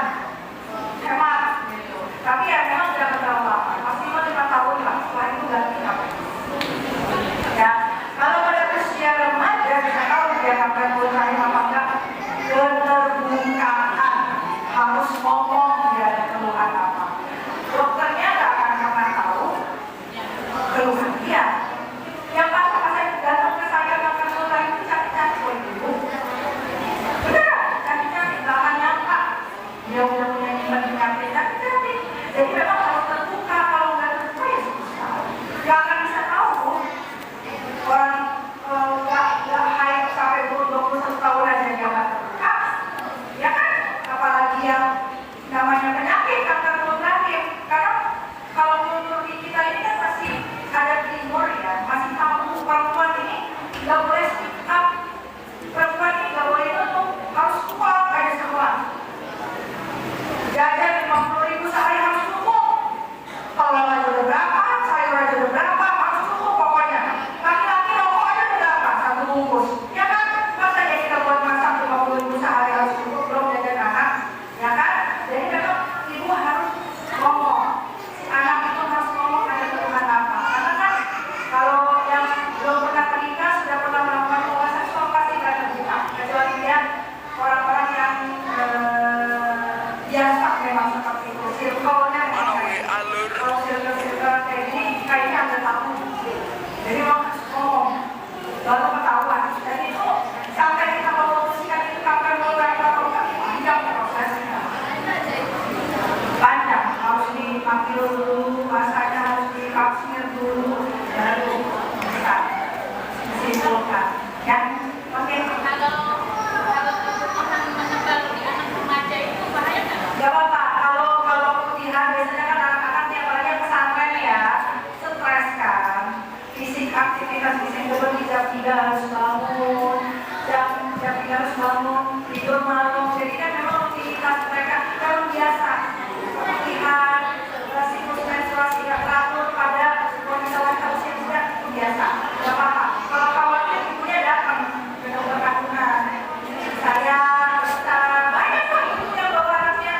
hemat gitu. Tapi ya memang jangan terlalu lama, maksimal 5 tahun lah, setelah itu ganti KW. Ya, kalau pada usia remaja bisa tahu dia akan mulai apa enggak, keterbukaan, harus ngomong dia ada keluhan apa. Dokternya nggak akan pernah tahu keluhan dia. Yang pasti pas saya datang ke saya makan keluhan itu cantik-cantik loh ibu. Beneran, cantik-cantik, nggak akan nyangka dia udah punya penyakit cantik-cantik. Jadi memang harus terbuka, kalau nggak terbuka ya susah. Nggak akan bisa tahu orang nggak haid sampai umur 21 tahun aja dia nggak terbuka, ya kan? Apalagi yang namanya penyakit kanker mulut rahim, karena kalau kultur di kita ini kan masih ada timur ya, masih tabu. Perempuan ini nggak boleh speak up, perempuan ini nggak boleh nutup, harus kuat aja semua. Jajan 50.000 sehari harus cukup. Kalau aja udah berapa, sayur aja udah berapa, harus cukup pokoknya. Laki-laki rokok aja udah berapa, 1 bungkus, ya kan? Masa ya kita buat masak 50.000 sehari harus cukup, belum jajan anak, ya kan? Jadi memang ibu harus ngomong, si anak itu harus ngomong ada keluhan apa. Karena kan kalau yang belum pernah menikah sudah pernah melakukan hubungan seksual pasti nggak terbuka, kecuali dia orang-orang yang biasa memang seperti itu, circle-nya memang kayak gitu. Kalau circle-circle kayak gini kayaknya ada tabu, jadi memang harus ngomong baru ketahuan. Dan itu sampai kita memutuskan itu kanker mulut rahim atau enggak, panjang prosesnya, panjang, harus dipanggil dulu, masanya harus divaksin dulu, baru bisa disimpulkan, ya. Oke. Gak apa-apa, kalau putihan biasanya kan anak-anak tiap hari pesantren ya, stres kan, fisik aktivitas fisik di jam 3 harus bangun, jam 3 harus bangun, tidur malam, jadi kan memang aktivitas mereka kan biasa, putihan, siklus menstruasi gak teratur pada kondisi wanita usia muda itu biasa, gak apa-apa. Kalau khawatir ibunya datang ke dokter kandungan, saya banyak kok ibu yang bawa anaknya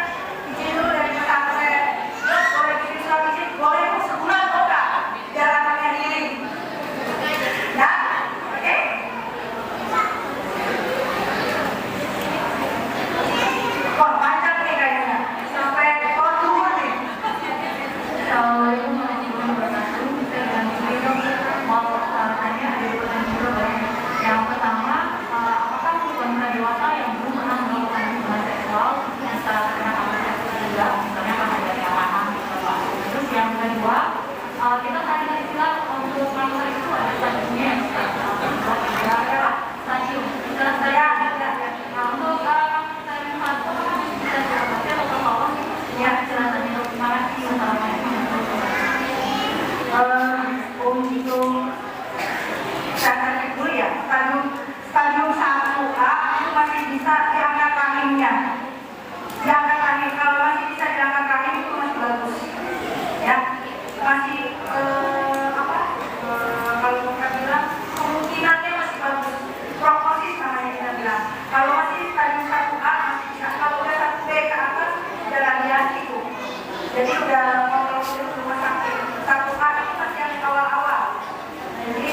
izin dulu dari pesantren, terus boleh kirim surat izin, boleh bu sebulan mau nggak biar anaknya healing, ya, oke? Wah panjang nih kayaknya, sampai turun nih. Assalamualaikum warahmatullahi wabarakatuh. Saya ganti dong, mau tanya ada pertanyaan. Yang pertama, apakah wanita dewasa yang belum pernah melakukan hubungan seksual bisa kena kanker cervix juga, misalnya karena dari anak gitu Pak. Terus yang kedua, kita tadi bilang untuk kanker itu ada stadiumnya ya, ada stadium. Untuk kanker stadium 1 bisa diobati atau tolong ya jelasannya dok. Terima kasih. Untuk kanker dulu ya, stadium 1A itu masih bisa diangkat rahimnya. Diangkat rahim, kalau masih bisa diangkat rahim itu masih bagus. Ya, masih kalau kita bilang kemungkinannya masih bagus. Prognosis namanya kita bilang. Kalau masih stadium 1A masih bisa. Kalau udah 1B ke atas udah radiasi itu. Jadi udah kontrol di rumah sakit. 1A itu masih yang awal-awal. Jadi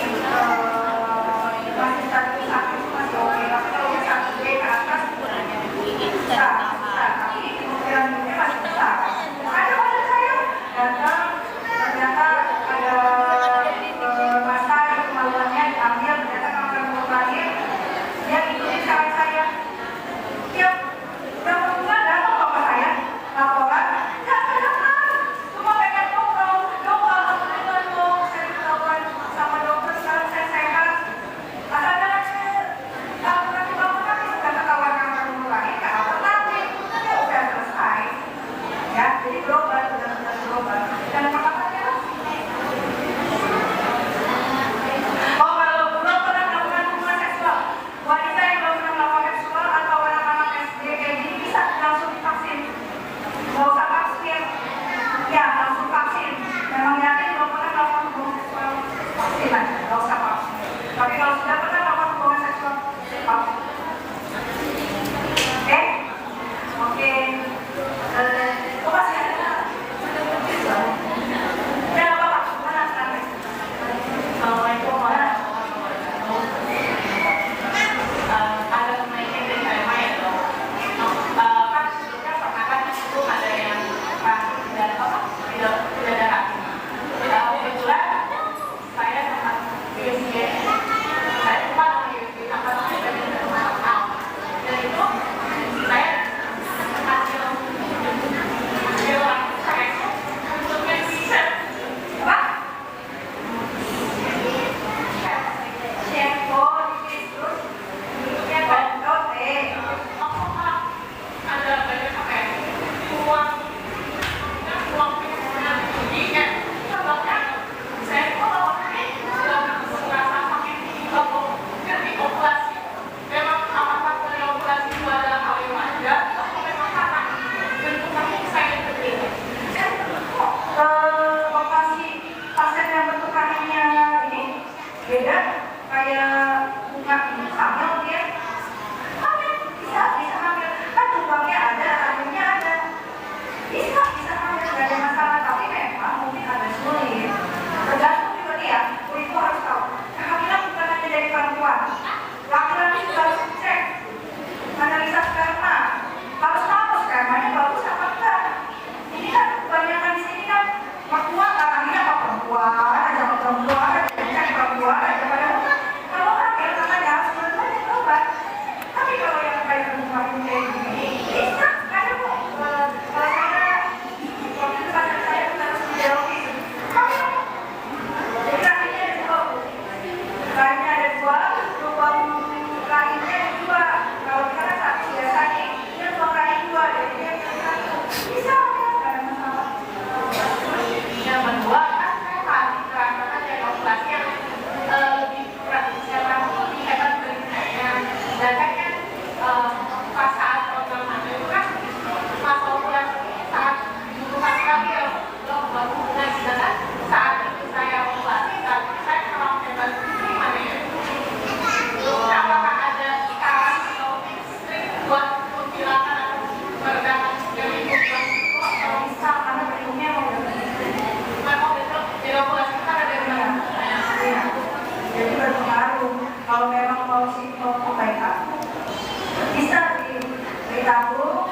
masih stadium 1 itu masih oke. Tapi kalau udah 1B ke atas bisa. Tapi kemungkinan masih besar. Ada orang saya datang ternyata ada masa yang kemaluannya diambil, ternyata kanker mulut rahim, dia ikutin saran saya. Dia udah mau datang bapak saya laporan, nggak ada dicampur,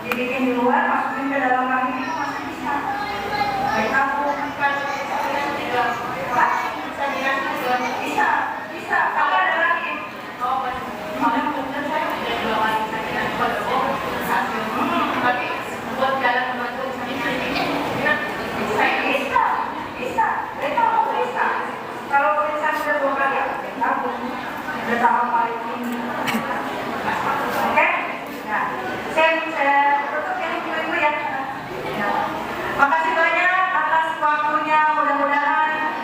dibikin di luar, masukin ke dalam rangin itu masih bisa. Kayak campur. Bisa. Kalau ada rangin. Tapi buat jalan membantu Bisa. Mereka mau bisa. Kalau periksa sudah 2 kali ya, campur. Udah tahap paling tinggi. Oke? Nah, saya tutup yang ibu-ibu ya. Makasih banyak atas waktunya. Mudah-mudahan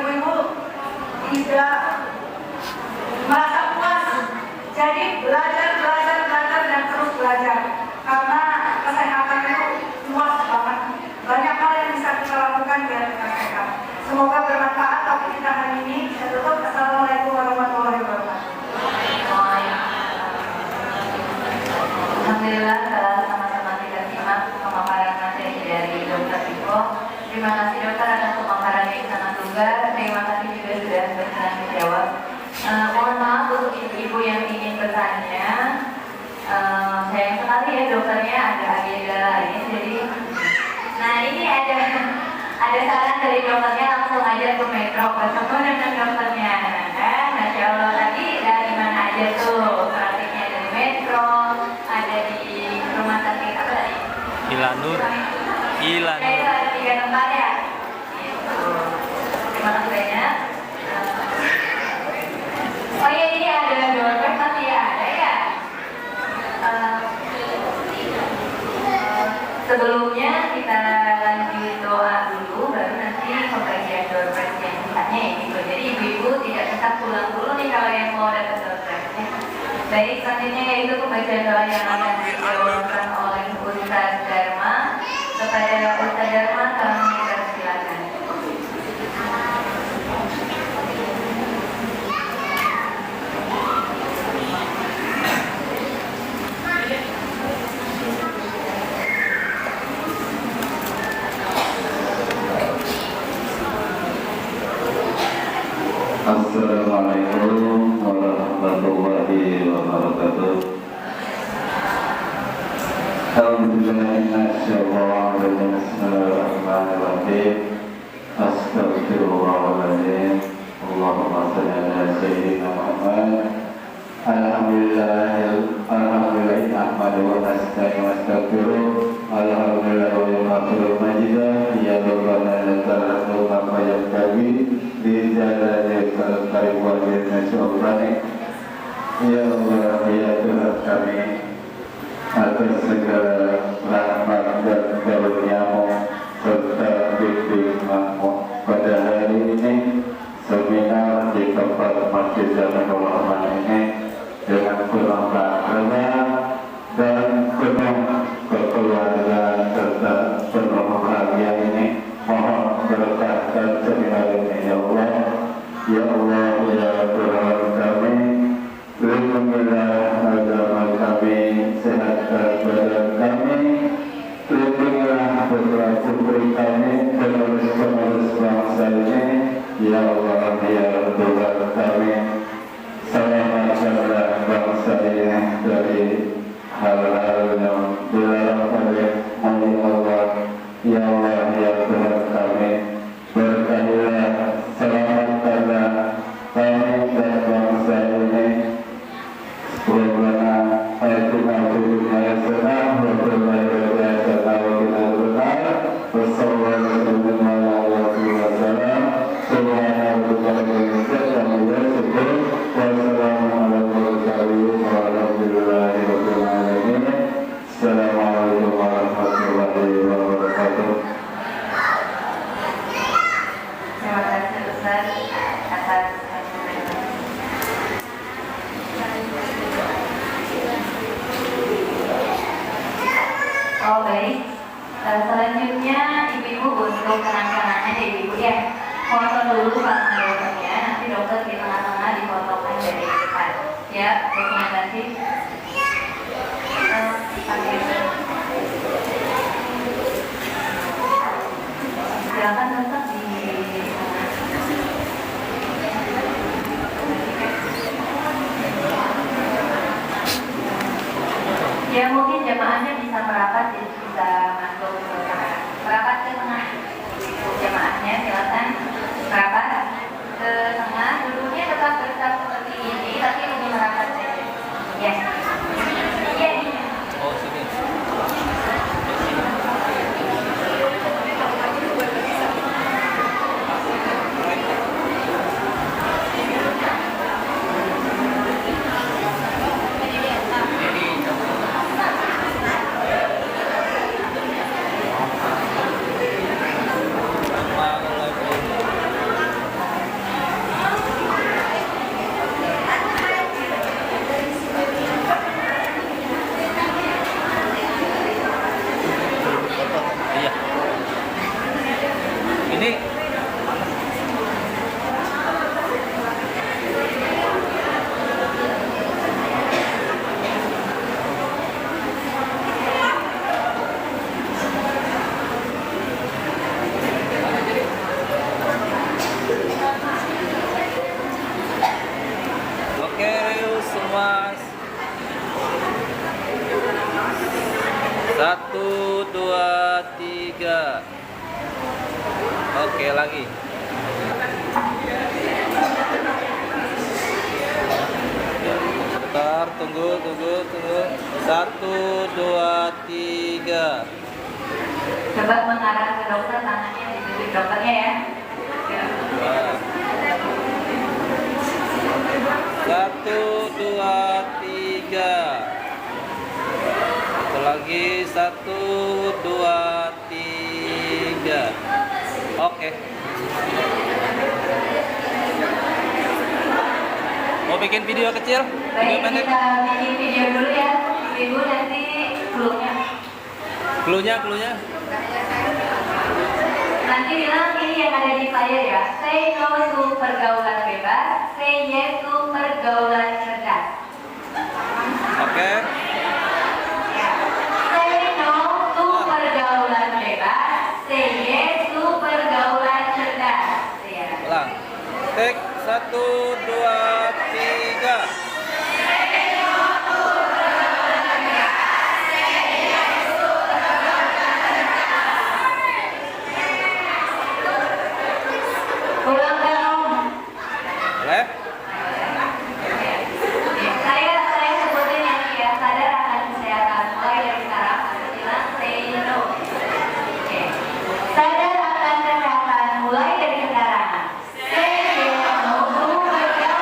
ibu-ibu tidak merasa puas. Jadi belajar dan terus belajar. Karena kesehatan itu luas banget. Banyak hal yang bisa kita lakukan biar kita sehat. Semoga bermanfaat topik kita hari ini. Saya tutup. Assalamualaikum warahmatullahi wabarakatuh. Alhamdulillah telah sama-sama kita simak pemaparan materi dari Dr. Iko. Terima kasih dokter atas pemaparan yang sangat lugas. Terima kasih juga sudah berkenan menjawab. Mohon maaf untuk ibu-ibu yang ingin bertanya. Sayang sekali ya dokternya ada agenda lain. Jadi, nah ini ada saran dari dokternya langsung aja ke Metro ketemu dengan dokternya. Masya Allah tadi dari mana aja tuh? Praktiknya dari Metro, ada di rumah sakit apa tadi? Ilanur. Itu ada 3 tempat ya. Gitu. Terima kasih banyak. Oh iya ini ada doorway masih ada ya. Sebelumnya kita lanjut doa dulu, baru nanti pembagian doorway yang sisanya ya gitu. Jadi ibu-ibu tidak tetap pulang dulu nih kalau yang mau dapat doorway. Baik, selanjutnya yaitu pembagian doa yang akan dibawakan oleh Ustaz Dharma. Kepada Ustaz Dharma kami persilakan. Assalamualaikum warahmatullahi wabarakatuh. Bismillahirrahmanirrahim. Astagfirullahaladzim. Allahumma salli ala sayyidina Muhammad. Alhamdulillah ahmadu wa nasta'inu wa astaghfiruh. Alhamdulillah wa yughfiru majidah. Ya Rabbana lakal hamdu kama yanbaghi li jalali karim wa jalali. Ya Allah, ya Tuhan kami, atas segala rahmat dan karunia-Mu serta bimbingan-Mu pada hari ini, seminar di tempat Masjid Jami'ul Rahman ini dengan penuh bahagia dan penuh kekeluargaan serta penuh bahagia ini, mohon berkah dan seminar ini ya Allah. Ya Allah, ya Tuhan kami, lindungilah agama kami, sehatkan badan kami, lindungilah putra putri kami, penerus bangsa ini, ya Allah, ya Tuhan kami, selamatkanlah bangsa ini dari hal-hal yang dilarang oleh Allah, ya Allah, ya Tuhan kami, berkahilah, selamatkanlah kami dan bangsa ini. Rabbana atina fid dunya hasanah wa fil akhirati hasanah wa qina adzabannar. Wassallallahu ala wasallam. Subhana rabbika rabbil izzati amma yasifun wa salamun alal mursalin walhamdulillahi rabbil alamin. Assalamualaikum warahmatullahi wabarakatuh. Terima kasih Ustaz atas baik. Selanjutnya ibu-ibu untuk kenang-kenangannya ya ibu ya. Foto dulu sama dokternya, nanti dokter di tengah-tengah difotokan dari depan. Ya, dokumentasi. Silakan dokter di Ya mungkin jamaahnya bisa merapat, jadi bisa masuk ke tengah. Merapat ke tengah. Jamaahnya silakan merapat ke tengah. Duduknya tetap berstaff seperti ini, tapi lebih merapat saja. Ya. Iya ini. Oh sini. Iya. Ini oke, yuk semua. 1, 2, 3. Oke, lagi. Bentar, tunggu. 1, 2, 3. Coba mengarah ke dokter, tangannya ditutup dokternya ya. Ya. 1, 2, 3. Satu lagi. 1, 2, 3. Oke. Mau bikin video kecil? Video Baik, pendek? kita bikin video dulu ya. Ibu nanti clue-nya. Cluenya. Nanti bilang ini yang ada di flyer ya. Say no to pergaulan bebas, say yes to pergaulan cerdas. Oke. Ya. Say no to pergaulan bebas, say yes to pergaulan cerdas. Ya. Ulang. Take 1, 2, 3. Ulang dong. Boleh? Saya sebutin yang ini ya, sadar akan kesehatan. Mulai dari sekarang, bilang say no. Oke. Sadar akan kesehatan mulai dari sekarang. Say no to pergaulan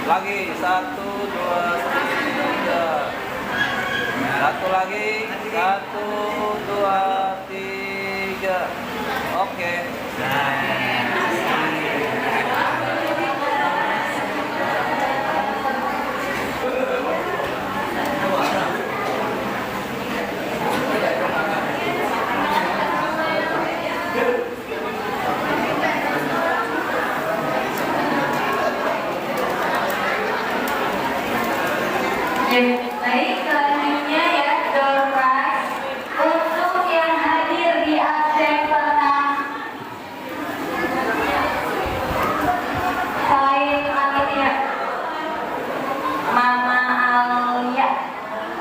Lagi 1, 2, 3. Satu lagi. 1, 2, 3. Oke. Baik, selanjutnya ya door prize untuk yang hadir di absen pertama. Selain panitia, Mama Alia.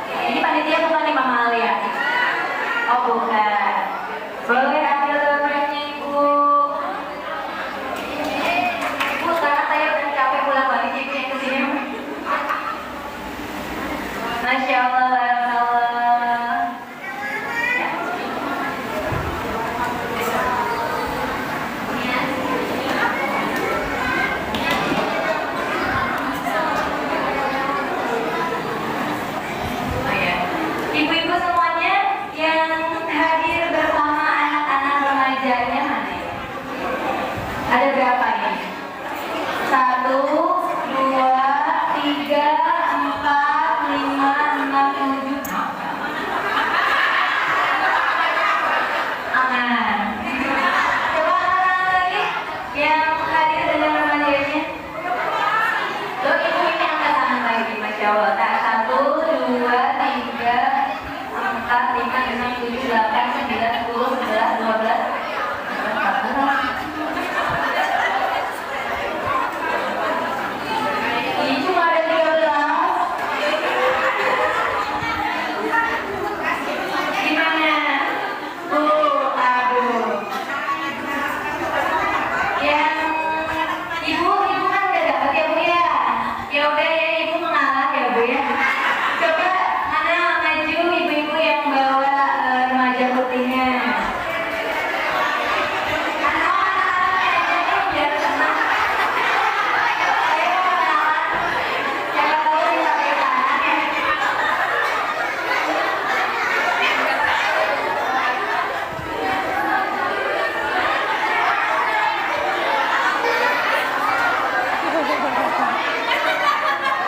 Ini panitia bukan nih Mama Alia? Oh bukan. Boleh ambil door prize-nya Ibu. Ibu sekarang saya udah capek pulang balik Ibu yang kesini. Masya Allah, barakallah. Ibu-ibu semuanya yang hadir bersama anak-anak remajanya mana ya? Ada berapa ini? 1, 2, 3, 4, 5, 6, 7. Aman. Coba orang lagi yang hadir dalam remajanya. Loh, ibu ini angkat tangan lagi, Masya Allah. Tak 1, 2, 3, 4, 5, 6, 7, 8, 9, 10, 11, 12, 14. Ini cuma ada 13. Gimana? Aduh. Yang ibu kan udah dapat ya Bu ya? Ya udah ya, ibu mengalah ya Bu ya. Coba mana maju ibu-ibu yang bawa remaja putihnya. Biar tenang. Saya mau kenalan. Siapa tahu bisa pakai tangan ya.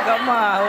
Gak mau.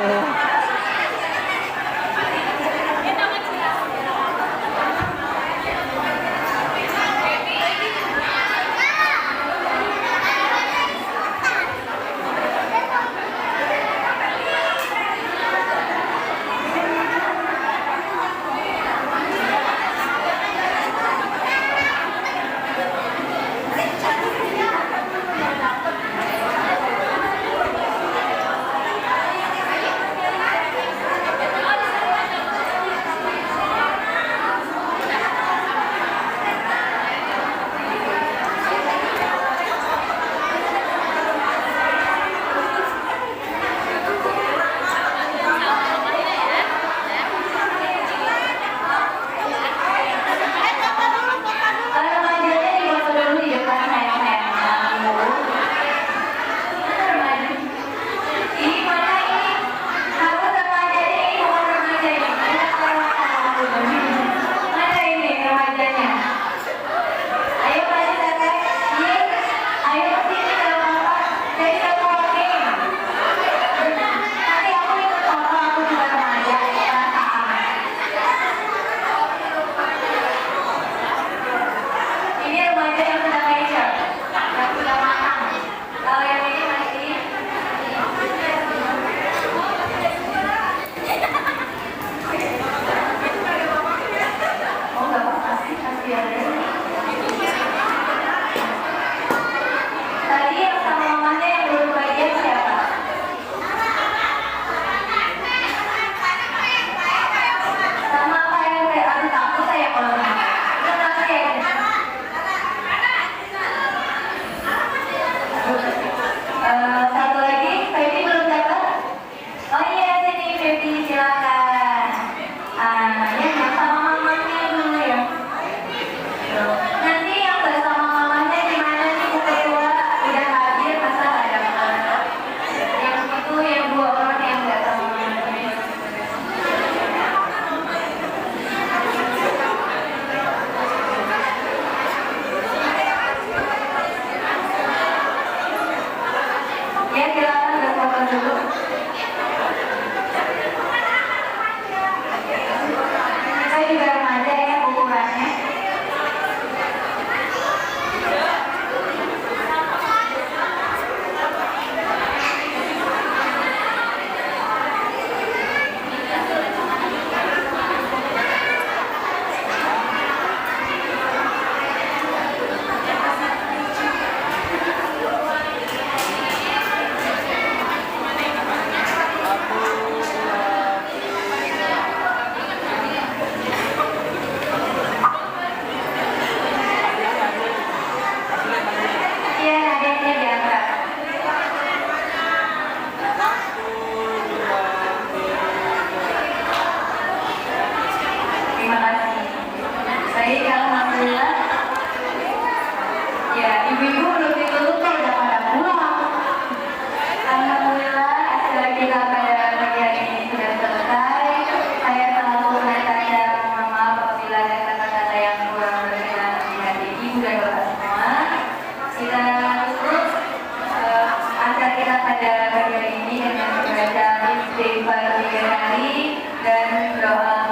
pada video ini dengan membaca istighfar 3 kali dan doa